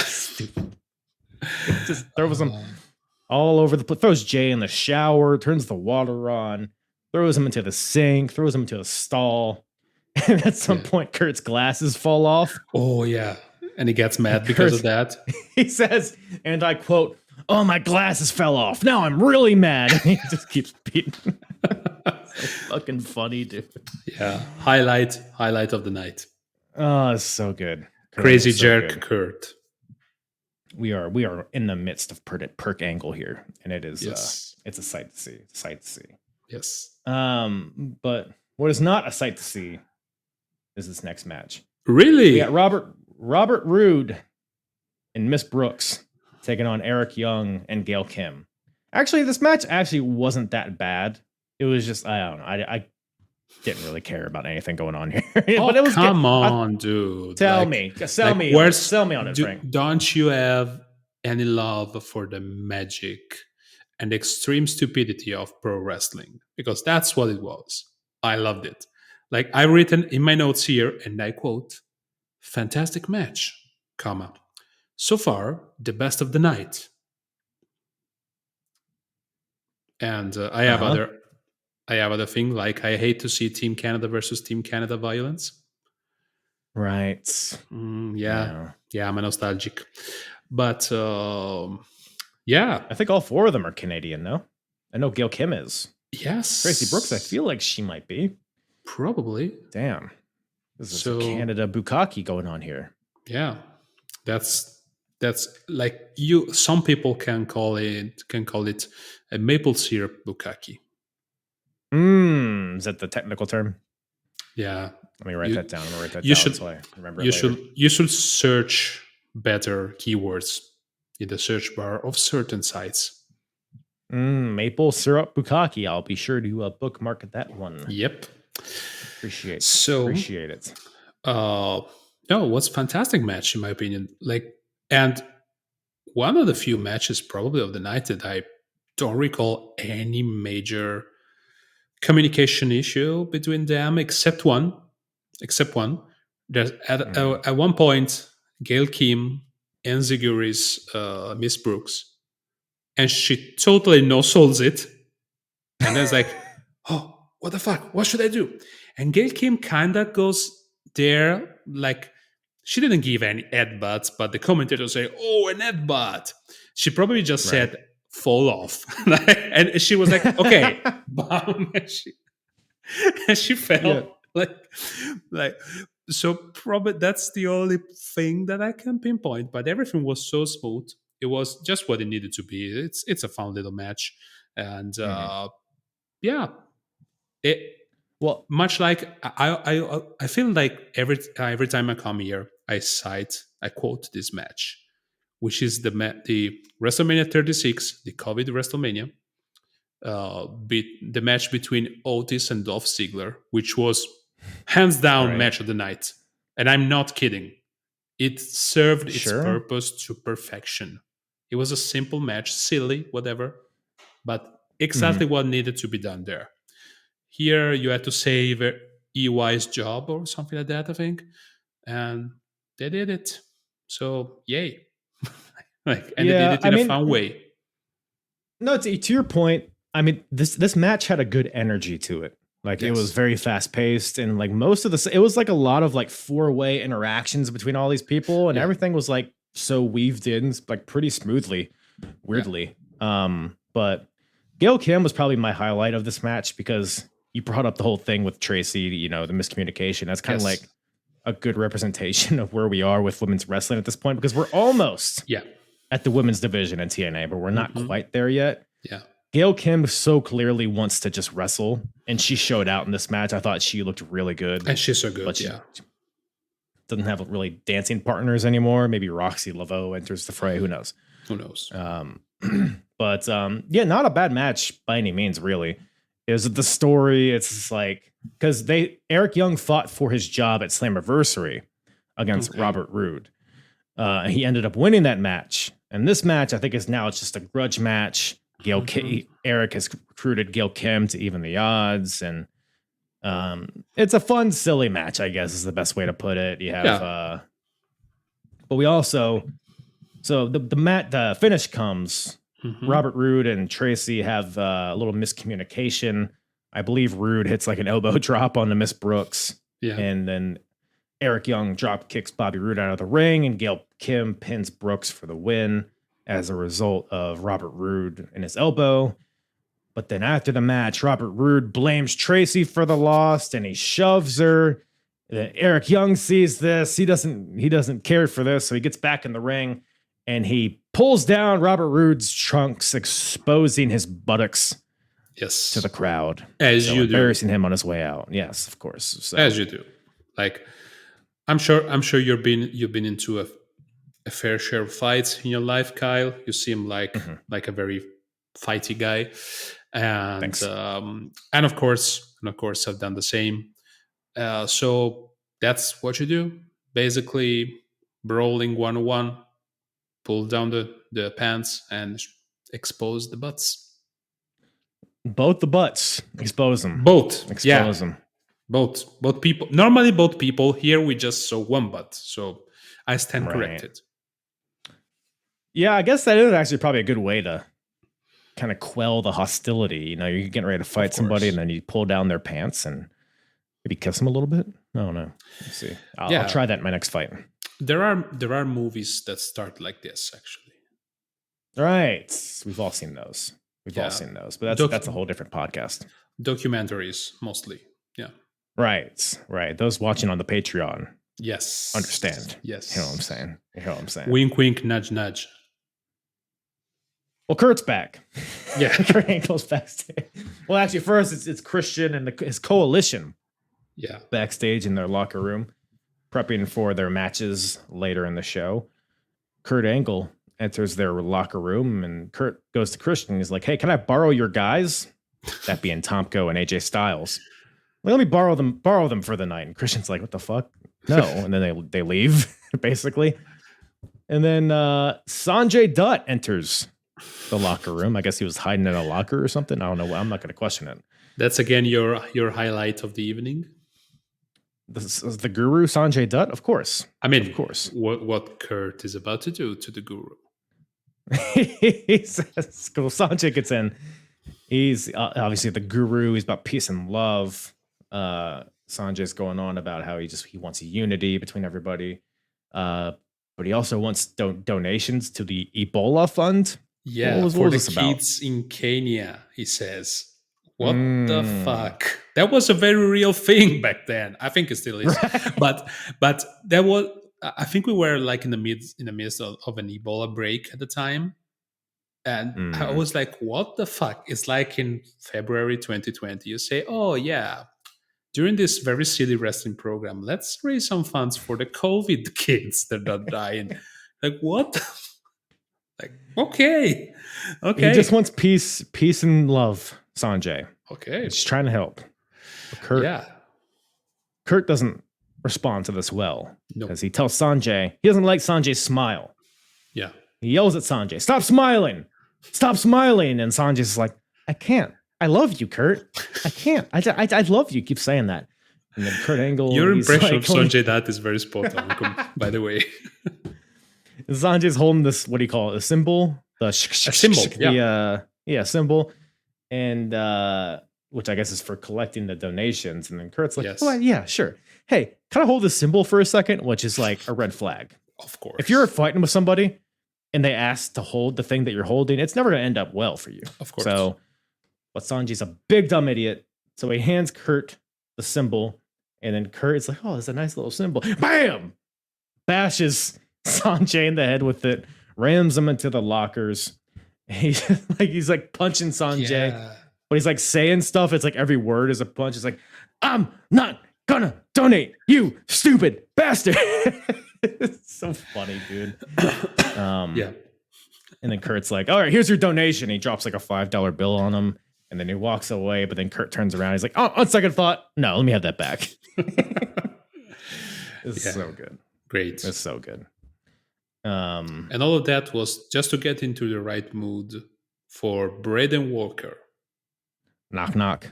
Just throws him all over the place. Throws Jay in the shower, turns the water on, throws him into the sink, throws him into a stall. And at some point, Kurt's glasses fall off. Oh, yeah. And he gets mad because of that. He says, and I quote, oh, my glasses fell off. Now I'm really mad. And he just keeps beating. So fucking funny, dude. Yeah. Highlight of the night. Oh, it's so good. Crazy jerk, Kurt. We are in the midst of Perk Angle here, and it is it's a sight to see. It's a sight to see. Yes. But what is not a sight to see is this next match. Really? We got Robert Roode and Miss Brooks taking on Eric Young and Gail Kim. Actually, this match actually wasn't that bad. It was just, I don't know. I didn't really care about anything going on here. But it was come on, dude. Sell me on it, Frank. Don't you have any love for the magic and extreme stupidity of pro wrestling? Because that's what it was. I loved it. Like, I've written in my notes here, and I quote, fantastic match, comma. So far, the best of the night. And I have other thing, like I hate to see Team Canada versus Team Canada violence. Right. Yeah, I'm a nostalgic. But yeah. I think all four of them are Canadian, no? I know Gail Kim is. Yes. Tracy Brooks, I feel like she might be. Probably. Damn. This is a Canada bukkake going on here. Yeah. That's like some people can call it a maple syrup bukkake. Is that the technical term? Yeah. Let me write that down. So I remember you should search better keywords in the search bar of certain sites. Maple syrup bukkake. I'll be sure to bookmark that one. Yep. Appreciate it. No, it was a fantastic match in my opinion. Like, and one of the few matches probably of the night that I don't recall any major communication issue between them except one. There's at one point Gail Kim and Ziguri's Miss Brooks, and she totally no-souls it. And then it's like, oh, what the fuck? What should I do? And Gail Kim kind of goes there, like, she didn't give any headbutts, but the commentators say, oh, an headbutt. She probably just said, fall off. And she was like, okay, bam, and she fell. Yeah. like so probably that's the only thing that I can pinpoint, but everything was so smooth. It was just what it needed to be. It's a fun little match. And yeah, it Well, much like I feel like every time I come here, I quote this match, which is the WrestleMania 36, the COVID WrestleMania, the match between Otis and Dolph Ziggler, which was hands down Right. match of the night, and I'm not kidding. It served its Sure. purpose to perfection. It was a simple match, silly, whatever, but exactly what needed to be done there. Here, you had to save EY's job or something like that, I think, and they did it. So, yay! And they did Yeah, it in a fun way. No, to your point, I mean, this match had a good energy to it. Like, it was Yes. very fast paced, and like most of it was like a lot of like 4-way interactions between all these people, and Yeah. everything was like so weaved in like pretty smoothly, weirdly. But Gail Kim was probably my highlight of this match because you brought up the whole thing with Tracy, you know, the miscommunication. That's kind of Yes. like a good representation of where we are with women's wrestling at this point, because we're almost Yeah. at the women's division in TNA, but we're not Mhm. quite there yet. Yeah. Gail Kim so clearly wants to just wrestle, and she showed out in this match. I thought she looked really good. And she's so good. But she Yeah. doesn't have really dancing partners anymore. Maybe Roxy Laveau enters the fray. Who knows? Who knows? But yeah, not a bad match by any means, really. Is the story? It's just like, because Eric Young fought for his job at Slammiversary against Robert Roode. He ended up winning that match. And this match, I think, it's just a grudge match. Eric has recruited Gail Kim to even the odds, and it's a fun, silly match, I guess is the best way to put it. You have, but we also, so the finish comes. Robert Roode and Tracy have a little miscommunication. I believe Roode hits like an elbow drop on the Miss Brooks, and then Eric Young drop kicks Bobby Roode out of the ring, and Gail Kim pins Brooks for the win as a result of Robert Roode and his elbow. But then after the match, Robert Roode blames Tracy for the loss, and he shoves her. Then Eric Young sees this. He doesn't care for this, so he gets back in the ring, and he pulls down Robert Roode's trunks, exposing his buttocks to the crowd. As you do. Embarrassing him on his way out. Yes, of course. So. As you do. Like, I'm sure you've been into a fair share of fights in your life, Kyle. You seem like a very fighty guy, and Thanks. and of course I've done the same. So that's what you do, basically. Brawling 101, pull down the pants and expose the butts. Both the butts, expose them. Both, expose them. Both people. Normally, both people. Here we just saw one butt, so I stand corrected. Yeah, I guess that is actually probably a good way to kind of quell the hostility. You know, you're getting ready to fight somebody, and then you pull down their pants and maybe kiss them a little bit. I don't know. Let's see. I'll try that in my next fight. There are movies that start like this, actually. Right. We've all seen those. But that's a whole different podcast. Documentaries, mostly. Yeah. Right. Those watching on the Patreon. Yes. Understand. Yes. You know what I'm saying? Wink, wink, nudge, nudge. Well, Kurt's back. Yeah. Kurt Angle's backstage. Well, actually, first it's Christian and his coalition. Yeah. Backstage in their locker room, prepping for their matches later in the show. Kurt Angle enters their locker room, and Kurt goes to Christian. He's like, "Hey, can I borrow your guys?" That being Tomko and AJ Styles. Well, let me borrow them for the night. And Christian's like, "What the fuck? No." And then they leave, basically. And then Sanjay Dutt enters the locker room. I guess he was hiding in a locker or something. I don't know. I'm not going to question it. That's again your highlight of the evening. This is the Guru, Sanjay Dutt, of course. I mean, of course. What Kurt is about to do to the Guru. He says, cool. Sanjay gets in. He's obviously the Guru. He's about peace and love. Sanjay's going on about how he wants unity between everybody. But he also wants donations to the Ebola fund. Yeah, What for was the this about? kids in Kenya, he says. What the Mm. fuck? That was a very real thing back then. I think it still is. Right. But that was, I think we were like in the midst of an Ebola break at the time. And I Mm. was like, what the fuck? It's like in February 2020, you say, oh yeah, during this very silly wrestling program, let's raise some funds for the COVID kids that are dying. Like, what? Like, okay. He just Okay. wants peace and love, Sanjay. Okay. He's trying to help. But Yeah. Kurt doesn't respond to this well No. because he tells Sanjay he doesn't like Sanjay's smile. Yeah. He yells at Sanjay, "Stop smiling! Stop smiling!" And Sanjay's like, "I can't. I love you, Kurt. I can't. I love you." Keep saying that. And then Kurt Angle, Your he's impression like of Sanjay Dutt is very spot on, by the way. Sanjay's holding this, what do you call it? A symbol? A symbol, yeah, symbol. And which I guess is for collecting the donations. And then Kurt's like, Yes. "Oh, yeah, sure. Hey, can I hold this symbol for a second?" Which is like a red flag. Of course. If you're fighting with somebody and they ask to hold the thing that you're holding, it's never going to end up well for you. Of course. So, but Sanji's a big dumb idiot. So he hands Kurt the symbol, and then Kurt is like, "Oh, it's a nice little symbol." Bam! Bashes Sanjay in the head with it, rams him into the lockers. He's like punching Sanjay, Yeah. but he's like saying stuff. It's like every word is a punch. It's like, "I'm not gonna donate, you stupid bastard." It's so funny, dude. Yeah. And then Kurt's like, "All right, here's your donation." He drops like a $5 bill on him, and then he walks away. But then Kurt turns around. He's like, "Oh, on second thought, no, let me have that back." It's Yeah. so good. Great. It's so good. And all of that was just to get into the right mood for Braden Walker, Knock knock.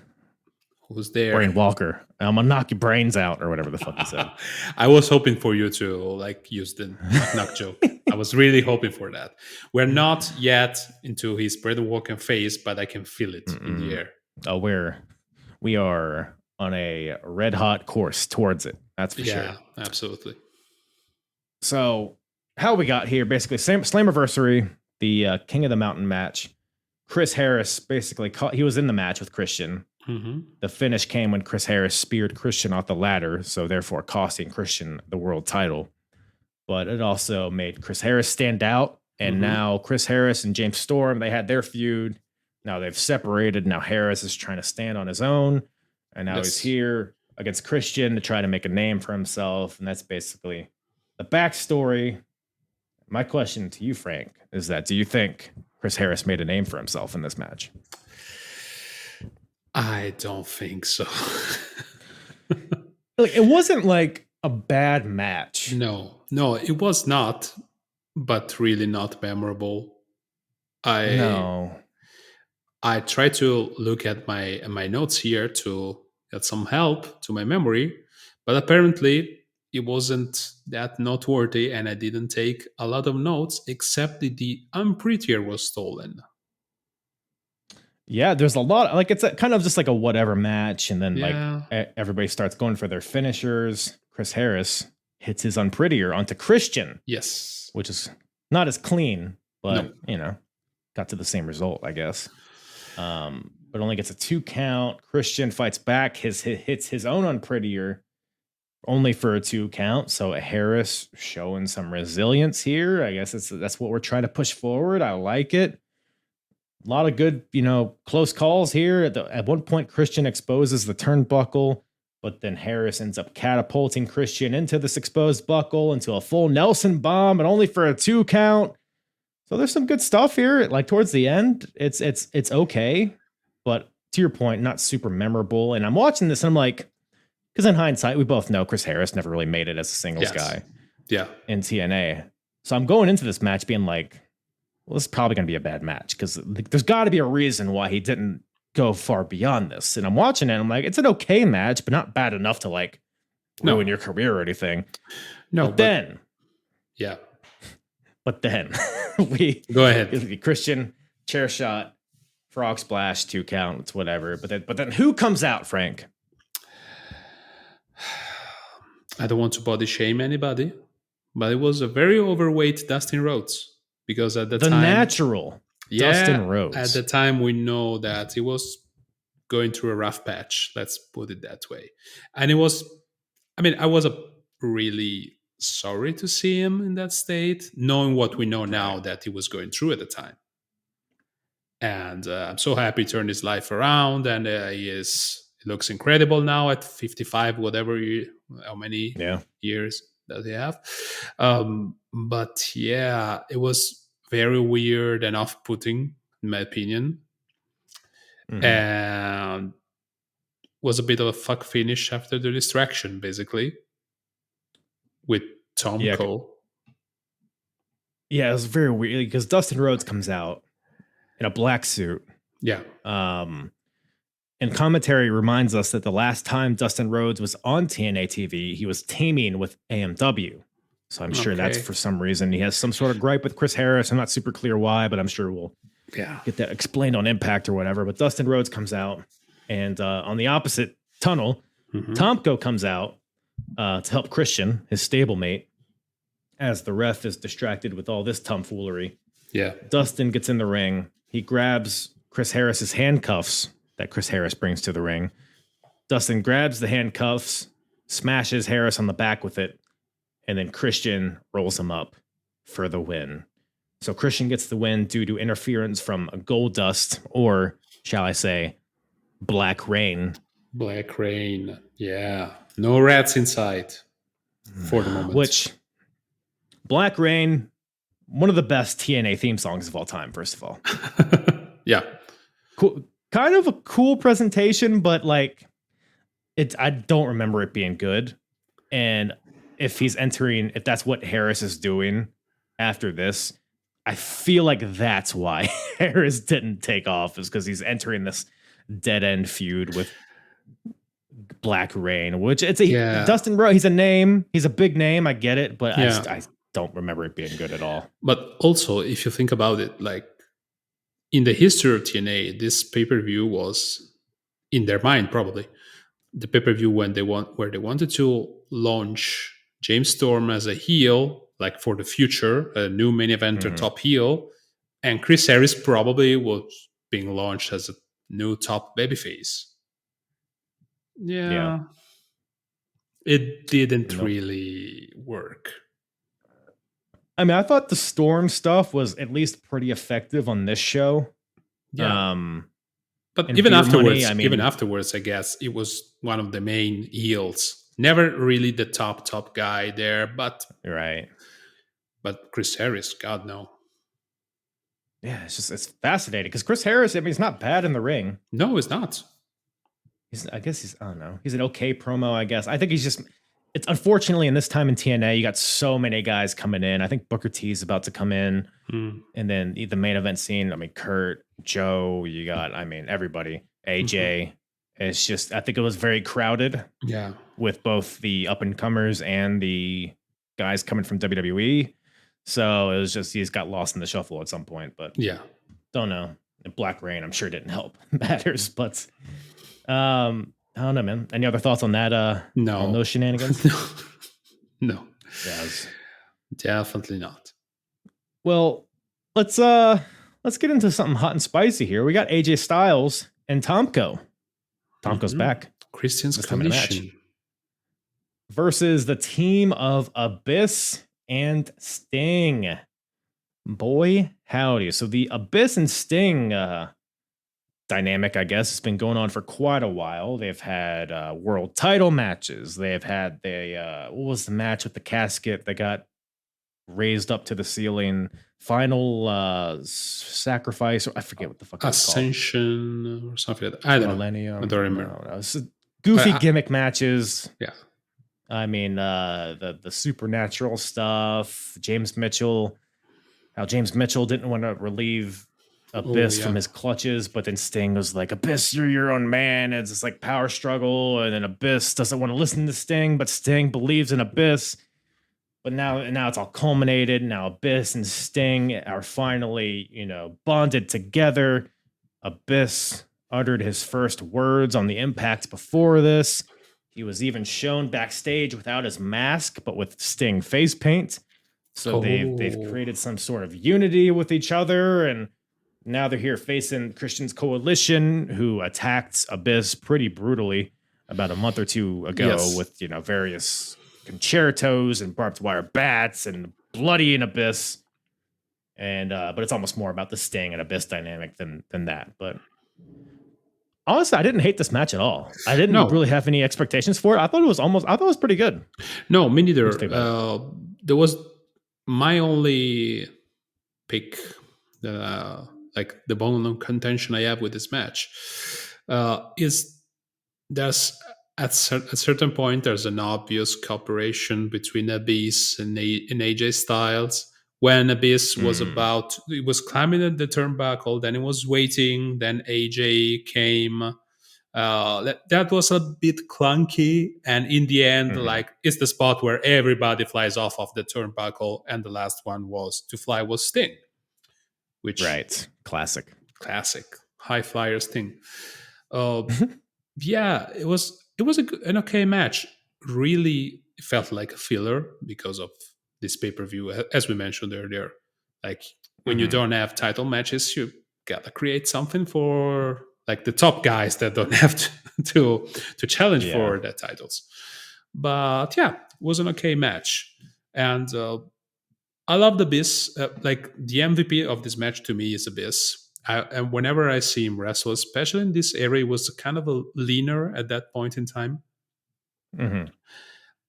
who's there. Brain Walker. I'm gonna knock your brains out, or whatever the fuck he said. I was hoping for you to like use the knock joke. I was really hoping for that. We're not yet into his Braden Walker phase, but I can feel it in the air. Oh, we are on a red hot course towards it. That's for Yeah, sure. absolutely. So how we got here, basically, Slammiversary, the King of the Mountain match. Chris Harris basically he was in the match with Christian. Hmm. The finish came when Chris Harris speared Christian off the ladder, so therefore costing Christian the world title. But it also made Chris Harris stand out. And now Chris Harris and James Storm, they had their feud. Now they've separated. Now Harris is trying to stand on his own. And now he's here against Christian to try to make a name for himself. And that's basically the backstory. My question to you, Frank, is that do you think Chris Harris made a name for himself in this match? I don't think so. It wasn't like a bad match. No, it was not, but really not memorable. No. I try to look at my notes here to get some help to my memory, but apparently it wasn't that noteworthy, and I didn't take a lot of notes except the Unprettier was stolen. Yeah, there's a lot. Like it's kind of just like a whatever match, and then Yeah. like everybody starts going for their finishers. Chris Harris hits his Unprettier onto Christian, Yes. which is not as clean, but No. got to the same result, I guess. But only gets a 2 count. Christian fights back. Hits his own Unprettier only for a 2 count. So Harris showing some resilience here. I guess that's what we're trying to push forward. I like it. A lot of good, close calls here. At one point, Christian exposes the turnbuckle, but then Harris ends up catapulting Christian into this exposed buckle into a full Nelson bomb, and only for a 2 count. So there's some good stuff here. Like towards the end, it's okay, but to your point, not super memorable. And I'm watching this, and I'm like, because in hindsight, we both know Chris Harris never really made it as a singles guy in TNA. So I'm going into this match being like, well, this is probably going to be a bad match because there's got to be a reason why he didn't go far beyond this. And I'm watching it, and I'm like, it's an okay match, but not bad enough to like ruin your career or anything. No, but then, yeah. But then we go ahead. Christian chair shot, frog splash, 2 counts, whatever. But then who comes out, Frank? I don't want to body shame anybody, but it was a very overweight Dustin Rhodes because at the time, Dustin Yeah, at Rhodes. the time we know that he was going through a rough patch. Let's put it that way. And it was, I mean, I was really sorry to see him in that state, knowing what we know Right. now that he was going through at the time. And I'm so happy he turned his life around, and he looks incredible now at 55, how many Yeah. years does he have? But yeah, it was very weird and off-putting, in my opinion, Mhm. and was a bit of a fuck finish after the distraction, basically, with Tom Yeah. Cole. Yeah, it was very weird because Dustin Rhodes comes out in a black suit. Yeah. And commentary reminds us that the last time Dustin Rhodes was on TNA TV, he was teaming with AMW. So I'm sure that's Okay. for some reason. He has some sort of gripe with Chris Harris. I'm not super clear why, but I'm sure we'll Yeah. get that explained on Impact or whatever. But Dustin Rhodes comes out, and on the opposite tunnel, Mhm. Tomko comes out to help Christian, his stablemate, as the ref is distracted with all this tomfoolery. Yeah. Dustin gets in the ring. He grabs Chris Harris's handcuffs that Chris Harris brings to the ring. Dustin grabs the handcuffs, smashes Harris on the back with it, and then Christian rolls him up for the win. So Christian gets the win due to interference from Goldust, or shall I say, Black Rain. Black Rain. Yeah. No rats inside for the moment. Which, Black Rain, one of the best TNA theme songs of all time, first of all. Yeah. Cool, kind of a cool presentation, but like, I don't remember it being good. And if that's what Harris is doing after this, I feel like that's why Harris didn't take off, is because he's entering this dead end feud with Black Rain, which Dustin Rhodes. He's a name, he's a big name. I get it, but I don't remember it being good at all. But also, if you think about it, like in the history of TNA, this pay-per-view was in their mind probably the pay-per-view where they wanted to launch James Storm as a heel, like for the future, a new main eventer top heel, and Chris Harris probably was being launched as a new top babyface. Yeah. It didn't really work. I mean, I thought the Storm stuff was at least pretty effective on this show. Yeah. But and even Beer afterwards, Money, I guess it was one of the main heels. Never really the top guy there, but right. But Chris Harris, God no. Yeah, it's fascinating because Chris Harris, I mean, he's not bad in the ring. No, he's not. I don't know. He's an okay promo, I guess. I think it's unfortunately in this time in TNA, you got so many guys coming in. I think Booker T's about to come in. And then the main event scene, I mean, Kurt, Joe, you got, I mean, everybody, AJ. It's just, I think it was very crowded. Yeah. With both the up and comers and the guys coming from WWE. So it was just, he's got lost in the shuffle at some point, but yeah, don't know. Black Rain, I'm sure didn't help matters, but I don't know, man. Any other thoughts on that? No, on those shenanigans. No, yeah, definitely not. Well, let's get into something hot and spicy here. We got AJ Styles and Tomko. Tomko's back. Christian's commission versus the team of Abyss and Sting. Boy, howdy. So the Abyss and Sting dynamic, I guess, has been going on for quite a while. They've had world title matches. They've had what was the match with the casket that got raised up to the ceiling? Final sacrifice, or I forget what the fuck Ascension or something like that. I don't know. I don't remember. No. Goofy gimmick matches. Yeah. I mean, the supernatural stuff. James Mitchell didn't want to relieve Abyss from his clutches, but then Sting was like, Abyss, you're your own man. It's this like power struggle, and then Abyss doesn't want to listen to Sting, but Sting believes in Abyss. But now it's all culminated. Now Abyss and Sting are finally, bonded together. Abyss uttered his first words on the Impact before this. He was even shown backstage without his mask, but with Sting face paint. So they've created some sort of unity with each other, and Now they're here facing Christian's coalition, who attacked Abyss pretty brutally about a month or two ago Yes. with various concertos and barbed wire bats and bloody and Abyss. And but it's almost more about the Sting and Abyss dynamic than that. But honestly, I didn't hate this match at all. I didn't No. really have any expectations for it. I thought it was pretty good. No, me neither. What do you think about There was my only pick, like the bone of contention I have with this match, is there's at a certain point there's an obvious cooperation between Abyss and AJ Styles. When Abyss was it was climbing at the turnbuckle, then it was waiting, then AJ came. That was a bit clunky, and in the end, like it's the spot where everybody flies off of the turnbuckle, and the last one was to fly was Sting, which Right. Classic high flyer Sting. Yeah, it was an okay match. Really felt like a filler because of this pay-per-view, as we mentioned earlier. Like when you don't have title matches, you gotta create something for like the top guys that don't have to challenge for their titles. But yeah, it was an okay match, and I love the Abyss. Like the MVP of this match to me is Abyss. And whenever I see him wrestle, especially in this area, he was kind of a leaner at that point in time.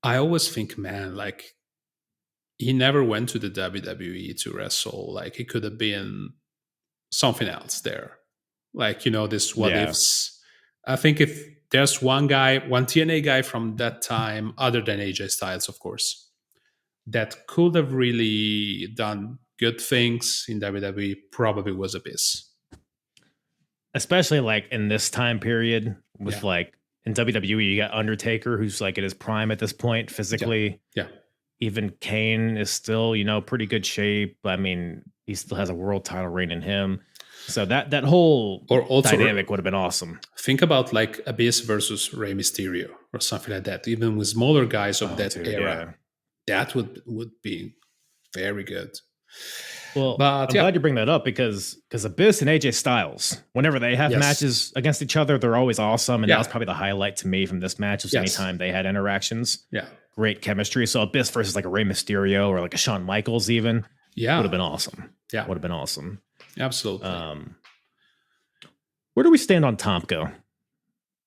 I always think, man, like he never went to the WWE to wrestle. Like he could have been something else there. Like, this what ifs. I think if there's one TNA guy from that time, other than AJ Styles, of course, that could have really done good things in WWE, probably was Abyss. Especially like in this time period with like in WWE, you got Undertaker, who's like in his prime at this point physically. Yeah. Even Kane is still, pretty good shape. I mean, he still has a world title reign in him. So that whole dynamic would have been awesome. Think about like Abyss versus Rey Mysterio or something like that. Even with smaller guys of that era, that would be very good. Well, but, I'm glad you bring that up because Abyss and AJ Styles, whenever they have matches against each other, they're always awesome. And that was probably the highlight to me from this match was anytime they had interactions. Yeah. Great chemistry. So Abyss versus like a Rey Mysterio or like a Shawn Michaels even. Yeah. Would have been awesome. Yeah. Would have been awesome. Absolutely. Where do we stand on Tomko?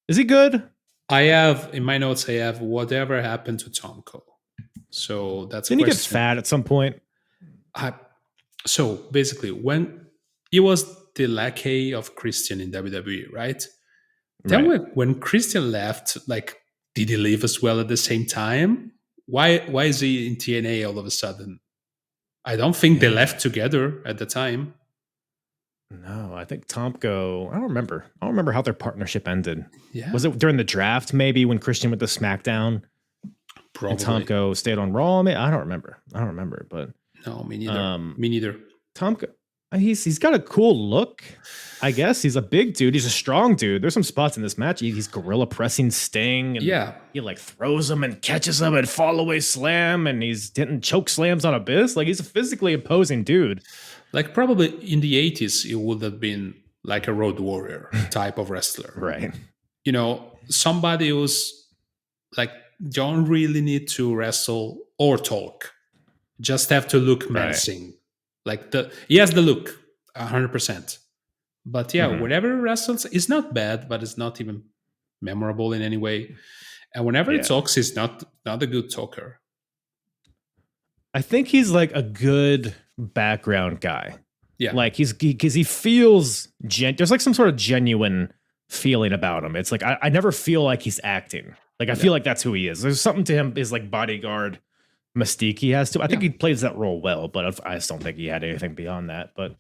Is he good? In my notes, I have whatever happened to Tomko. So that's Didn't he get fat at some point? So basically, when he was the lackey of Christian in WWE, right? Then when Christian left, like, did he leave as well at the same time? Why is he in TNA all of a sudden? I don't think they left together at the time. No, I think Tomko. I don't remember how their partnership ended. Yeah. Was it during the draft? Maybe when Christian went to SmackDown. Probably. And Tomko stayed on Raw. I don't remember, but no, me neither. Me neither. Tomko, he's got a cool look. I guess he's a big dude. He's a strong dude. There's some spots in this match. He's gorilla pressing Sting, and he like throws him and catches him and fall away slam, and he's hitting choke slams on Abyss. Like he's a physically imposing dude. Like probably in the 80s, it would have been like a Road Warrior type of wrestler, right? Somebody who's like don't really need to wrestle or talk, just have to look menacing. Like he has the look, 100%. But whenever he wrestles, it's not bad, but it's not even memorable in any way. And whenever he talks, he's not a good talker. I think he's like a good background guy. Yeah. Like because he feels there's like some sort of genuine feeling about him. It's like I never feel like he's acting. Like I feel like that's who he is. There's something to him, his like bodyguard mystique he has to. I think he plays that role well, but I just don't think he had anything beyond that. But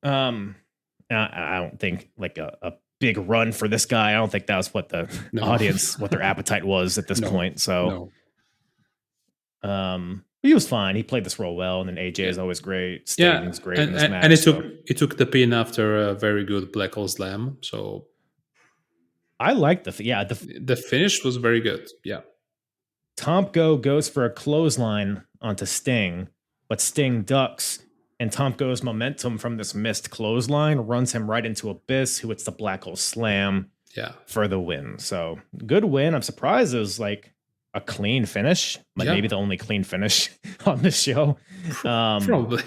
I don't think like a big run for this guy. I don't think that was what the audience, what their appetite was at this point. So, he was fine. He played this role well, and then AJ is always great. Sting's great in this match. And it took the pin after a very good Black Hole Slam. So I like the finish was very good. Yeah. Tomko goes for a clothesline onto Sting, but Sting ducks, and Tomko's momentum from this missed clothesline runs him right into Abyss, who hits the black hole slam for the win. So good win. I'm surprised it was like a clean finish, like maybe the only clean finish on the show. Probably.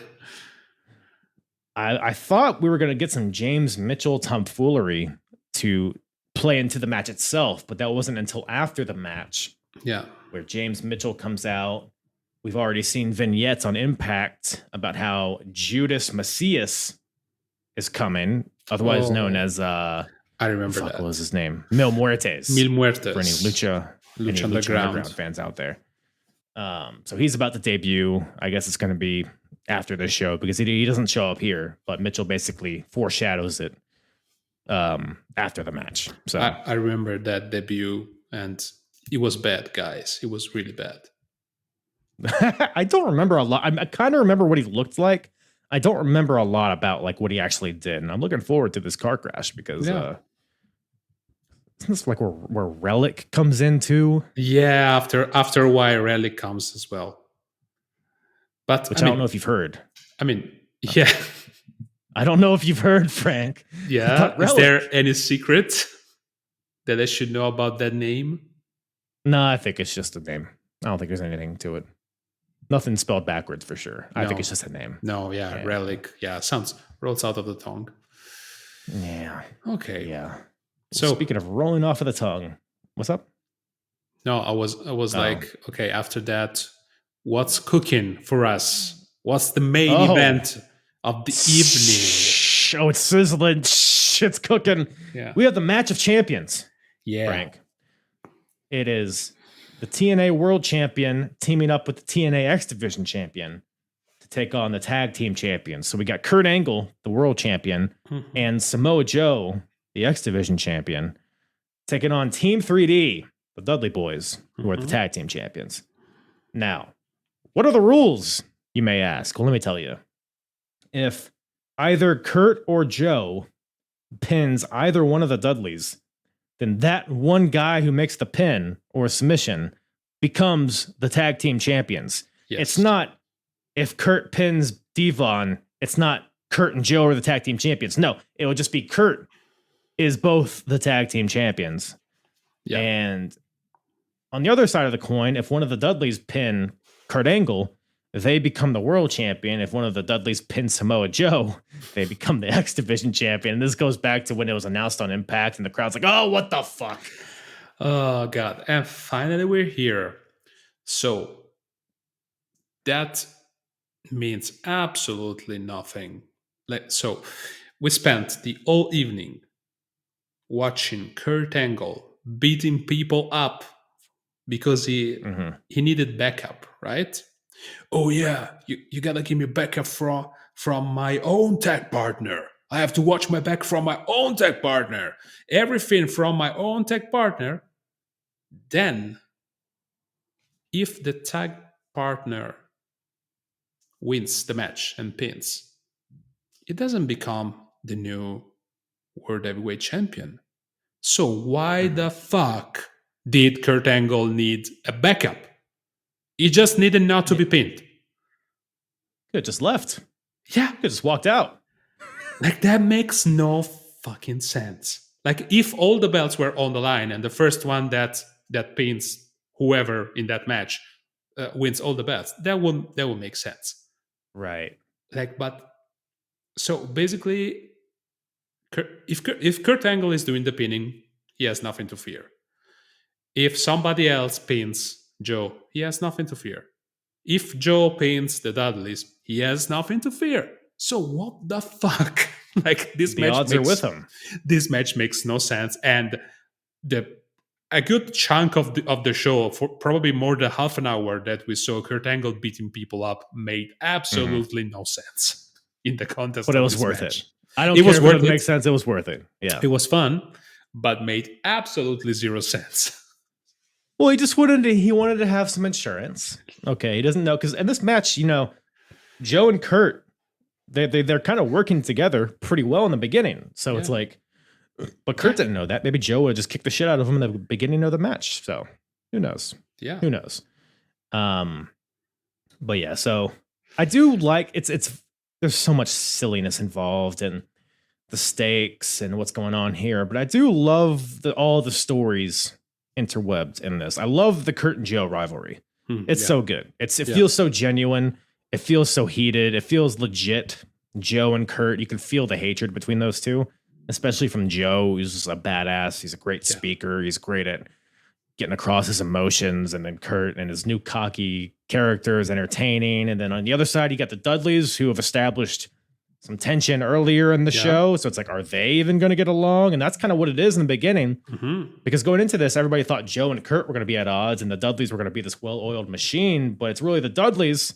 I thought we were going to get some James Mitchell tomfoolery to play into the match itself, but that wasn't until after the match. Yeah. Where James Mitchell comes out. We've already seen vignettes on Impact about how Judas Macias is coming, otherwise known as I remember that. What was his name? Mil Muertes. Mil Muertes. For any Lucha Underground fans out there. So he's about to debut. I guess it's going to be after the show because he doesn't show up here, but Mitchell basically foreshadows it after the match. So I remember that debut, and it was bad, guys. It was really bad. I don't remember a lot. I kind of remember what he looked like. I don't remember a lot about like what he actually did, and I'm looking forward to this car crash because isn't this like where Relic comes into? Yeah, after a while, Relic comes as well. But I don't know if you've heard. I mean, yeah. I don't know if you've heard, Frank. Yeah. Is there any secret that I should know about that name? No, I think it's just a name. I don't think there's anything to it. Nothing spelled backwards for sure. I think it's just a name. No, Relic. Yeah, rolls out of the tongue. Yeah. Okay. Yeah. So speaking of rolling off of the tongue, what's up? No, I was like, okay, after that, what's cooking for us? What's the main event of the evening? Oh, it's sizzling. Shit's cooking. Yeah. We have the match of champions. Yeah. Frank. It is the TNA World Champion teaming up with the TNA X Division Champion to take on the Tag Team Champions. So we got Kurt Angle, the World Champion, and Samoa Joe, the X Division Champion, taking on Team 3D, the Dudley Boys, who are the Tag Team Champions. Now, what are the rules, you may ask? Well, let me tell you. If either Kurt or Joe pins either one of the Dudleys, then that one guy who makes the pin or submission becomes the tag team champions. Yes. It's not if Kurt pins Devon, it's not Kurt and Joe are the tag team champions. No, it will just be Kurt is both the tag team champions. Yeah. And on the other side of the coin, if one of the Dudleys pin Kurt Angle, they become the world champion. If one of the Dudleys pins Samoa Joe, they become the X Division champion. And this goes back to when it was announced on Impact and the crowd's like, oh, what the fuck? Oh, God. And finally, we're here. So that means absolutely nothing. So we spent the whole evening watching Kurt Angle beating people up because he needed backup, right? Oh yeah, you gotta give me backup from my own tag partner. I have to watch my back from my own tag partner. Everything from my own tag partner. Then, if the tag partner wins the match and pins, it doesn't become the new World Heavyweight Champion. So why the fuck did Kurt Angle need a backup? He just needed not to be pinned. Could just left. Yeah. Could just walked out. Like, that makes no fucking sense. Like, if all the belts were on the line and the first one that pins whoever in that match wins all the belts, that would make sense. Right. Like, but so basically, if Kurt Angle is doing the pinning, he has nothing to fear. If somebody else pins Joe, he has nothing to fear. If Joe pins the Dudleys, he has nothing to fear. So what the fuck? Like, the odds are with him. This match makes no sense, and a good chunk of the show, for probably more than half an hour, that we saw Kurt Angle beating people up, made absolutely no sense in the context. But it was worth match. It. I don't care if it makes sense. It was worth it. Yeah, it was fun, but made absolutely zero sense. Well, he wanted to have some insurance. Okay, he doesn't know because in this match, Joe and Kurt, they're kind of working together pretty well in the beginning. So it's like, but Kurt didn't know that. Maybe Joe would just kick the shit out of him in the beginning of the match. So who knows? Yeah, who knows? But yeah, so I do like it's there's so much silliness involved and the stakes and what's going on here. But I do love all the stories interwebbed in this. I love the Kurt and Joe rivalry. It's so good. It feels so genuine. It feels so heated. It feels legit. Joe and Kurt, you can feel the hatred between those two, especially from Joe, who's just a badass. He's a great speaker. He's great at getting across his emotions. And then Kurt and his new cocky character is entertaining. And then on the other side, you got the Dudleys, who have established some tension earlier in the show. So it's like, are they even going to get along? And that's kind of what it is in the beginning. Because going into this, everybody thought Joe and Kurt were going to be at odds and the Dudleys were going to be this well-oiled machine. But it's really the Dudleys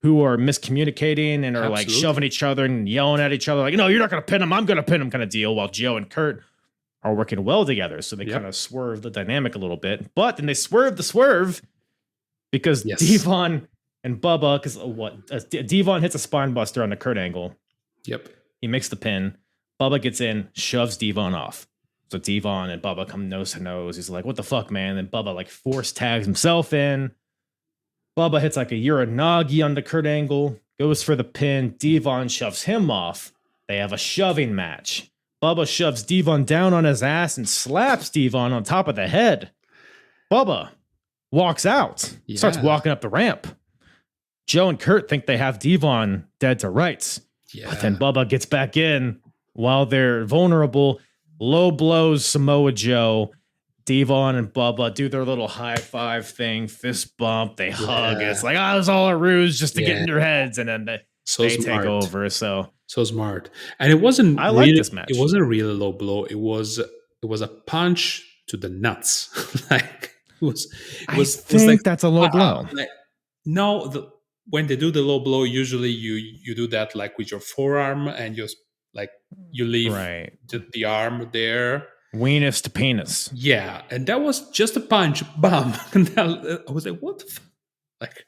who are miscommunicating and are like shoving each other and yelling at each other. Like, no, you're not going to pin him. I'm going to pin him kind of deal. While Joe and Kurt are working well together. So they kind of swerve the dynamic a little bit. But then they swerve the swerve because Devon and Bubba, because Devon hits a spine buster on the Kurt angle. Yep. He makes the pin. Bubba gets in, shoves Devon off. So Devon and Bubba come nose to nose. He's like, what the fuck, man? And Bubba like force tags himself in. Bubba hits like a Uranagi on the Kurt angle, goes for the pin. Devon shoves him off. They have a shoving match. Bubba shoves Devon down on his ass and slaps Devon on top of the head. Bubba walks out, starts walking up the ramp. Joe and Kurt think they have Devon dead to rights. But then Bubba gets back in while they're vulnerable. Low blows Samoa Joe. Devon and Bubba do their little high five thing, fist bump. They hug. It's like, it was all a ruse just to get in their heads. And then they take over. So smart. And it wasn't. I like this match. It wasn't a really low blow. It was a punch to the nuts. Like I think that's a low blow. No. When they do the low blow, usually you do that like with your forearm and you leave the arm there. Weenus to penis. Yeah, and that was just a punch, bam. And I was like, what the fuck? Like,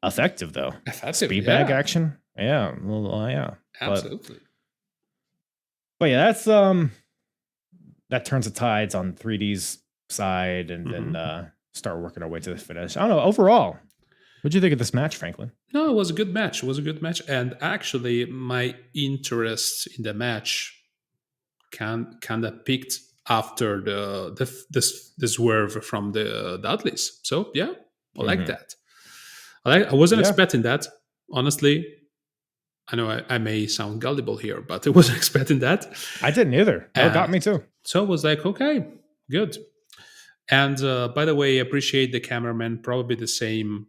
effective though. Effective, bag action. Yeah, well, yeah. Absolutely. But yeah, that's that turns the tides on 3D's side and then start working our way to the finish. I don't know, overall. What'd you think of this match, Franklin? No, it was a good match. And actually, my interest in the match kind of peaked after the swerve from the Dudleys. So yeah, I like that. I wasn't expecting that, honestly. I know I may sound gullible here, but I wasn't expecting that. I didn't either. That got me too. So it was like, okay, good. And by the way, I appreciate the cameraman. Probably the same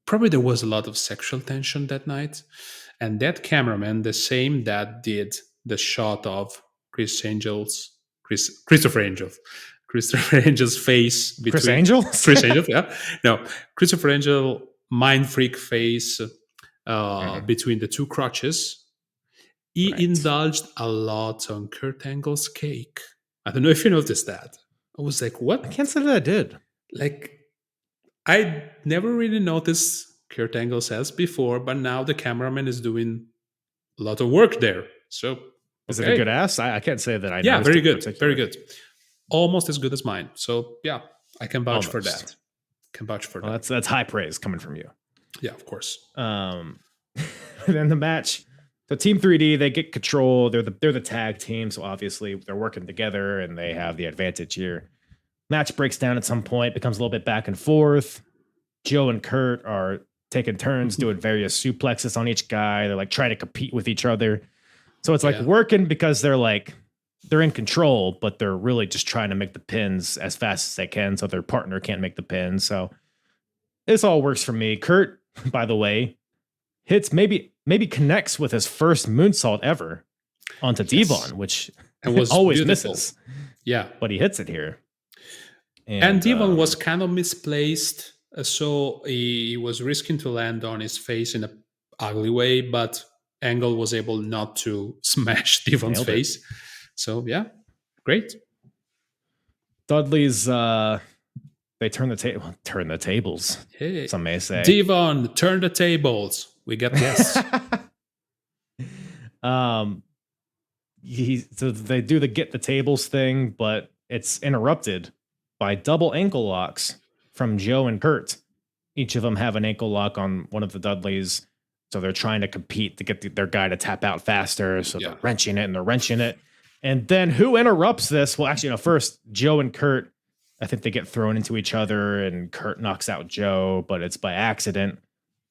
probably there was a lot of sexual tension that night, and that cameraman, the same that did the shot of Christopher Angel's face between Chris Angel, Christopher Angel mind freak face between the two crotches. He indulged a lot on Kurt Angle's cake. I don't know if you noticed that. I was like, what? I can't say that I did. Like, I never really noticed Kurt Angle's ass before, but now the cameraman is doing a lot of work there. So, is it a good ass? I can't say that I know. Yeah, very good. Very good. Almost as good as mine. So, yeah, I can vouch for that. Well, that's high praise coming from you. Yeah, of course. Then the match. So Team 3D, they get control. They're the tag team, so obviously they're working together and they have the advantage here. Match breaks down at some point, becomes a little bit back and forth. Joe and Kurt are taking turns doing various suplexes on each guy. They're like trying to compete with each other. So it's like working because they're in control, but they're really just trying to make the pins as fast as they can so their partner can't make the pin. So this all works for me. Kurt, by the way, hits maybe connects with his first moonsault ever onto Devon, which was always beautiful. Misses. Yeah. But he hits it here. And Devon was kind of misplaced, so he was risking to land on his face in an ugly way, but Angle was able not to smash Devon's face. So, yeah, great. Dudley's, they turn the tables, hey, some may say. Devon, turn the tables. We got this. So they do the get the tables thing, but it's interrupted by double ankle locks from Joe and Kurt. Each of them have an ankle lock on one of the Dudleys. So they're trying to compete to get their guy to tap out faster. So they're wrenching it. And then who interrupts this? Well, actually, first, Joe and Kurt, I think they get thrown into each other and Kurt knocks out Joe, but it's by accident.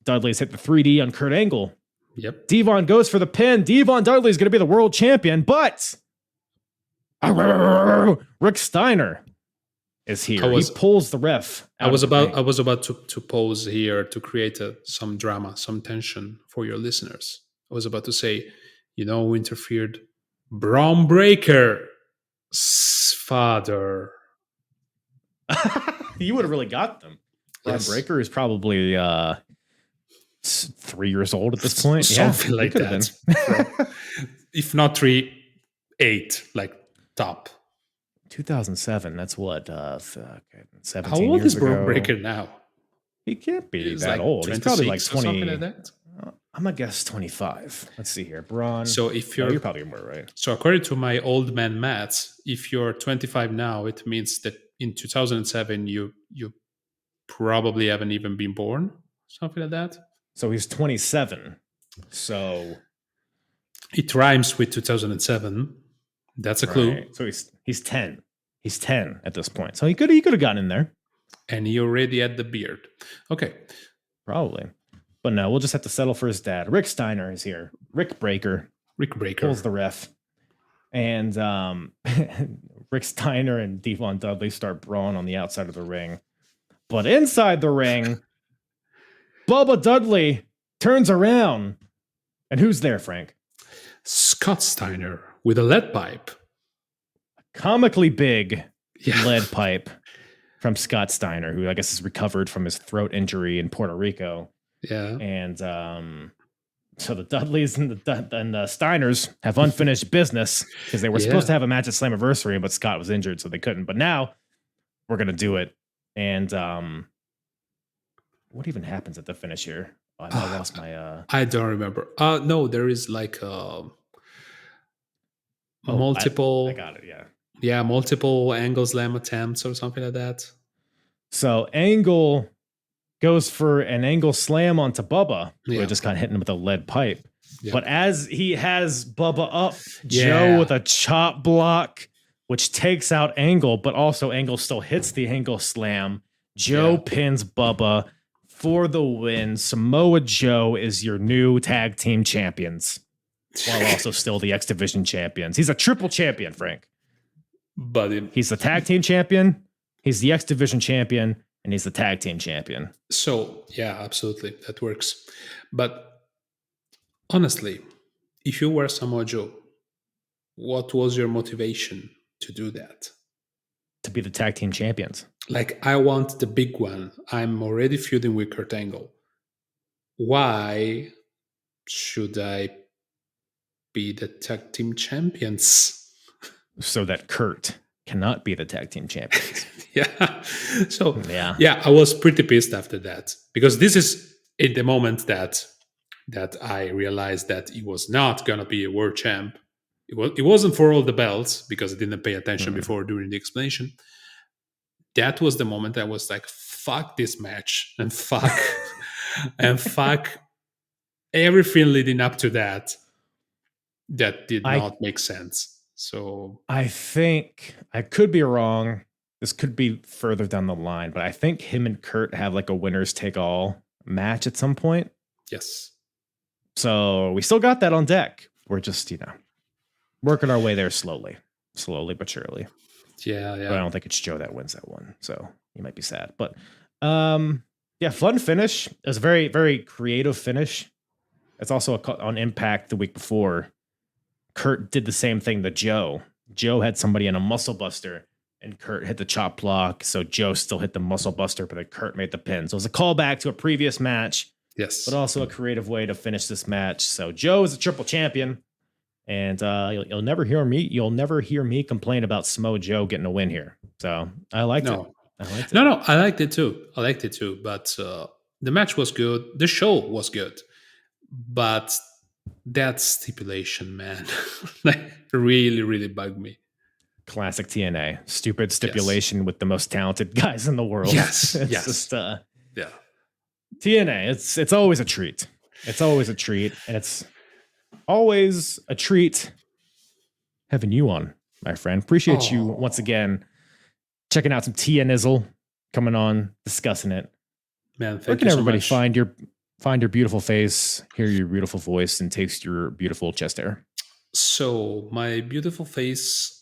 Dudley's hit the 3D on Kurt Angle. Yep. Devon goes for the pin. Devon Dudley's going to be the world champion, but Rick Steiner is here. He pulls the ref. I was about to pause here to create some drama, some tension for your listeners. I was about to say, who interfered? Braun Breaker's father. You would have really got them. Braun Breaker is probably 3 years old at this point. Something like that. If not 3, 8, like top. 2007. That's what? 17 How old years is Braun ago. Breaker now? He can't be that old. He's probably like 20. Something like that. I'm gonna guess 25. Let's see here, Braun. So if you're probably more right. So according to my old man maths, if you're 25 now, it means that in 2007 you probably haven't even been born, something like that. So he's 27. So it rhymes with 2007. That's a clue. Right. So he's 10. He's 10 at this point. So he could have gotten in there. And he already had the beard. Okay. Probably. But no, we'll just have to settle for his dad. Rick Steiner is here. Rick Breaker pulls the ref. And Rick Steiner and Devon Dudley start brawling on the outside of the ring. But inside the ring, Bubba Dudley turns around. And who's there, Frank? Scott Steiner with a lead pipe. Comically big lead pipe from Scott Steiner, who I guess is recovered from his throat injury in Puerto Rico. Yeah. And so the Dudleys and the Steiners have unfinished business because they were supposed to have a match at Slammiversary, but Scott was injured, so they couldn't. But now we're going to do it. And what even happens at the finish here? Oh, I lost my... I don't remember. No, there is like multiple... I got it, yeah. Yeah, multiple angle slam attempts or something like that. So Angle goes for an angle slam onto Bubba, who just got hit with a lead pipe. Yeah. But as he has Bubba up, Joe with a chop block, which takes out Angle, but also Angle still hits the angle slam. Joe pins Bubba for the win. Samoa Joe is your new tag team champions, while also still the X Division champions. He's a triple champion, Frank. But he's the tag team champion, he's the X Division champion, and he's the tag team champion. So, yeah, absolutely. That works. But honestly, if you were Samoa Joe, what was your motivation to do that? To be the tag team champions. Like, I want the big one. I'm already feuding with Kurt Angle. Why should I be the tag team champions? So that Kurt cannot be the tag team champions. So I was pretty pissed after that, because this is in the moment that I realized that he was not gonna be a world champ. It wasn't for all the belts, because I didn't pay attention before during the explanation. That was the moment I was like, fuck this match and fuck and fuck everything leading up to that. That did not make sense. So I think I could be wrong. This could be further down the line, but I think him and Kurt have like a winners take all match at some point. Yes. So we still got that on deck. We're just, working our way there slowly but surely. Yeah. But I don't think it's Joe that wins that one. So you might be sad, but fun finish. It was a very, very creative finish. It's also on Impact the week before. Kurt did the same thing to Joe. Joe had somebody in a muscle buster, and Kurt hit the chop block. So Joe still hit the muscle buster, but then Kurt made the pin. So it was a callback to a previous match. Yes. But also a creative way to finish this match. So Joe is a triple champion. And you'll never hear me complain about Samoa Joe getting a win here. So I liked it. No, I liked it too. But the match was good. The show was good. But that stipulation, man, like really, really bugged me. Classic TNA. Stupid stipulation with the most talented guys in the world. Yes. It's just TNA, it's always a treat. It's always a treat, and it's always a treat having you on, my friend. Appreciate you once again checking out some TNizzle, coming on, discussing it. Man, thank Where can you everybody so much. find your beautiful face, hear your beautiful voice, and taste your beautiful chest hair? So my beautiful face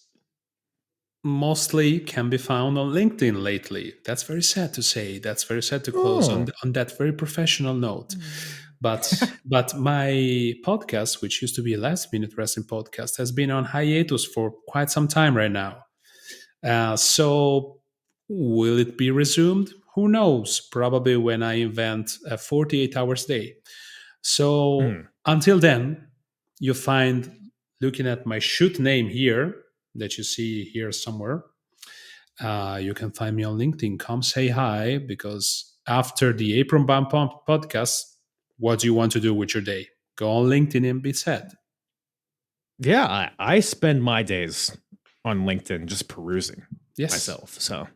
mostly can be found on LinkedIn lately. That's very sad to say. That's very sad to close on that very professional note. But my podcast, which used to be a Last Minute Wrestling podcast, has been on hiatus for quite some time right now. So will it be resumed? Who knows? Probably when I invent a 48 hours day. So until then, you find, looking at my shoot name here, that you see here somewhere, you can find me on LinkedIn. Come say hi, because after the Apron Bump podcast, what do you want to do with your day? Go on LinkedIn and be sad. Yeah, I spend my days on LinkedIn just perusing myself. So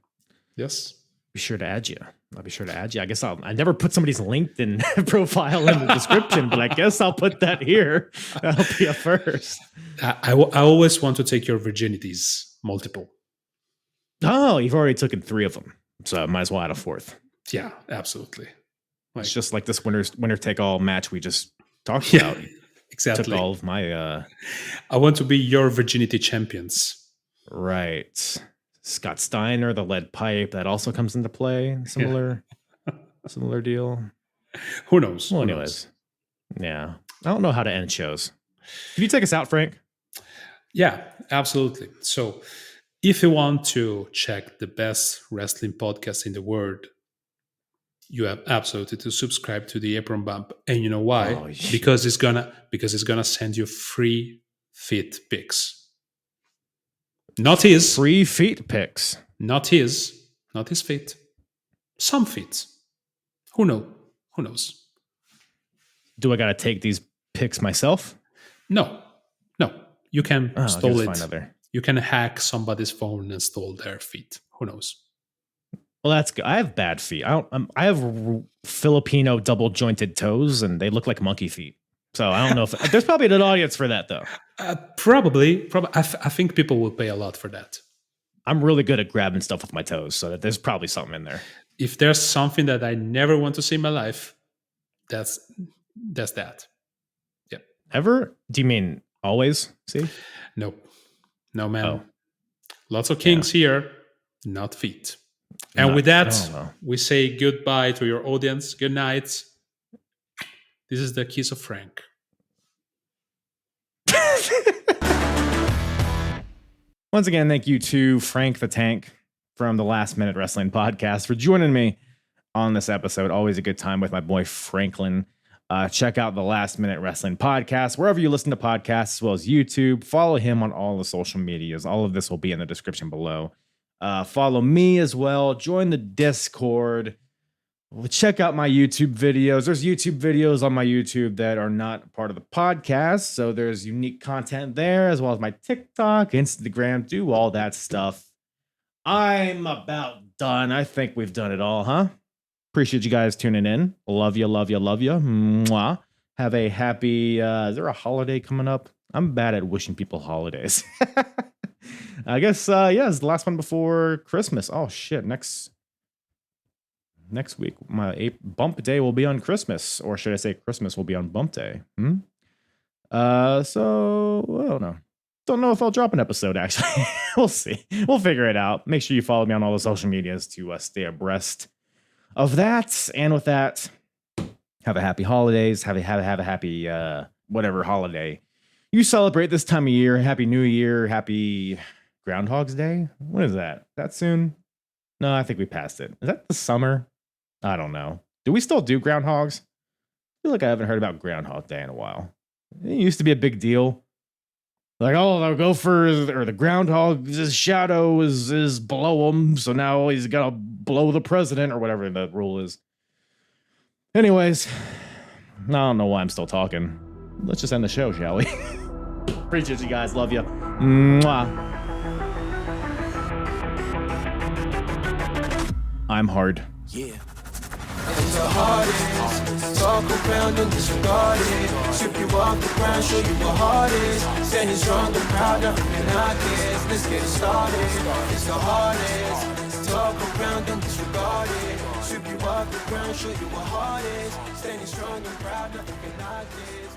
yes, be sure to add you. I'll be sure to add you. I guess I never put somebody's LinkedIn profile in the description, but I guess I'll put that here. That'll be a first. I always want to take your virginities, multiple. Oh, you've already taken 3 of them, so I might as well add a 4th. Yeah, absolutely. It's just like this winner take all match we just talked about. Exactly. Took all of my. I want to be your virginity champions. Right. Scott Steiner, the lead pipe, that also comes into play. Similar deal. Who knows? Well, anyways. Yeah. I don't know how to end shows. Can you take us out, Frank? Yeah, absolutely. So if you want to check the best wrestling podcast in the world, you have absolutely to subscribe to the Apron Bump. And you know why? Oh, yeah. Because it's gonna send you free fit pics. Not his free feet pics. Not his feet. Some feet. Who knows? Do I gotta take these pics myself? No. You can install it. You can hack somebody's phone and install their feet. Who knows? Well, that's good. I have bad feet. I have Filipino double jointed toes, and they look like monkey feet. So I don't know if there's probably an audience for that, though. Probably. I think people will pay a lot for that. I'm really good at grabbing stuff with my toes, so that there's probably something in there. If there's something that I never want to see in my life, that's that. Yeah. Ever? Do you mean always? See? No, man. Oh. Lots of kings here, not feet. And with that, we say goodbye to your audience. Good night. This is the Kiss of Frank. Once again, thank you to Frank the Tank from the Last Minute Wrestling Podcast for joining me on this episode. Always a good time with my boy Franklin. Check out the Last Minute Wrestling Podcast wherever you listen to podcasts, as well as YouTube. Follow him on all the social medias. All of this will be in the description below. Follow me as well. Join the Discord. Check out my YouTube videos. There's YouTube videos on my YouTube that are not part of the podcast. So there's unique content there, as well as my TikTok, Instagram, do all that stuff. I'm about done. I think we've done it all, huh? Appreciate you guys tuning in. Love you. Mwah. Have a happy, is there a holiday coming up? I'm bad at wishing people holidays. I guess, it's the last one before Christmas. Oh, shit. Next week, my bump day will be on Christmas. Or should I say Christmas will be on bump day? So, I don't know. Don't know if I'll drop an episode, actually. We'll see. We'll figure it out. Make sure you follow me on all the social medias to stay abreast of that. And with that, have a happy holidays. Have a happy, whatever holiday you celebrate this time of year. Happy New Year. Happy Groundhog's Day. When is that? That soon? No, I think we passed it. Is that the summer? I don't know. Do we still do groundhogs? I feel like I haven't heard about Groundhog Day in a while. It used to be a big deal. Like, oh, the gopher or the groundhog, his shadow is below him, so now he's got to blow the president or whatever the rule is. Anyways, I don't know why I'm still talking. Let's just end the show, shall we? Appreciate you guys. Love you. Mwah. I'm hard. Yeah. It's the hardest. Talk around and disregard it. Strip you off the ground, show you what heart is. Standing strong and proud, nothing can knock it. Let's get it started. It's the hardest. Talk around and disregard it. Strip you off the ground, show you what heart is. Standing strong and proud, nothing can knock it.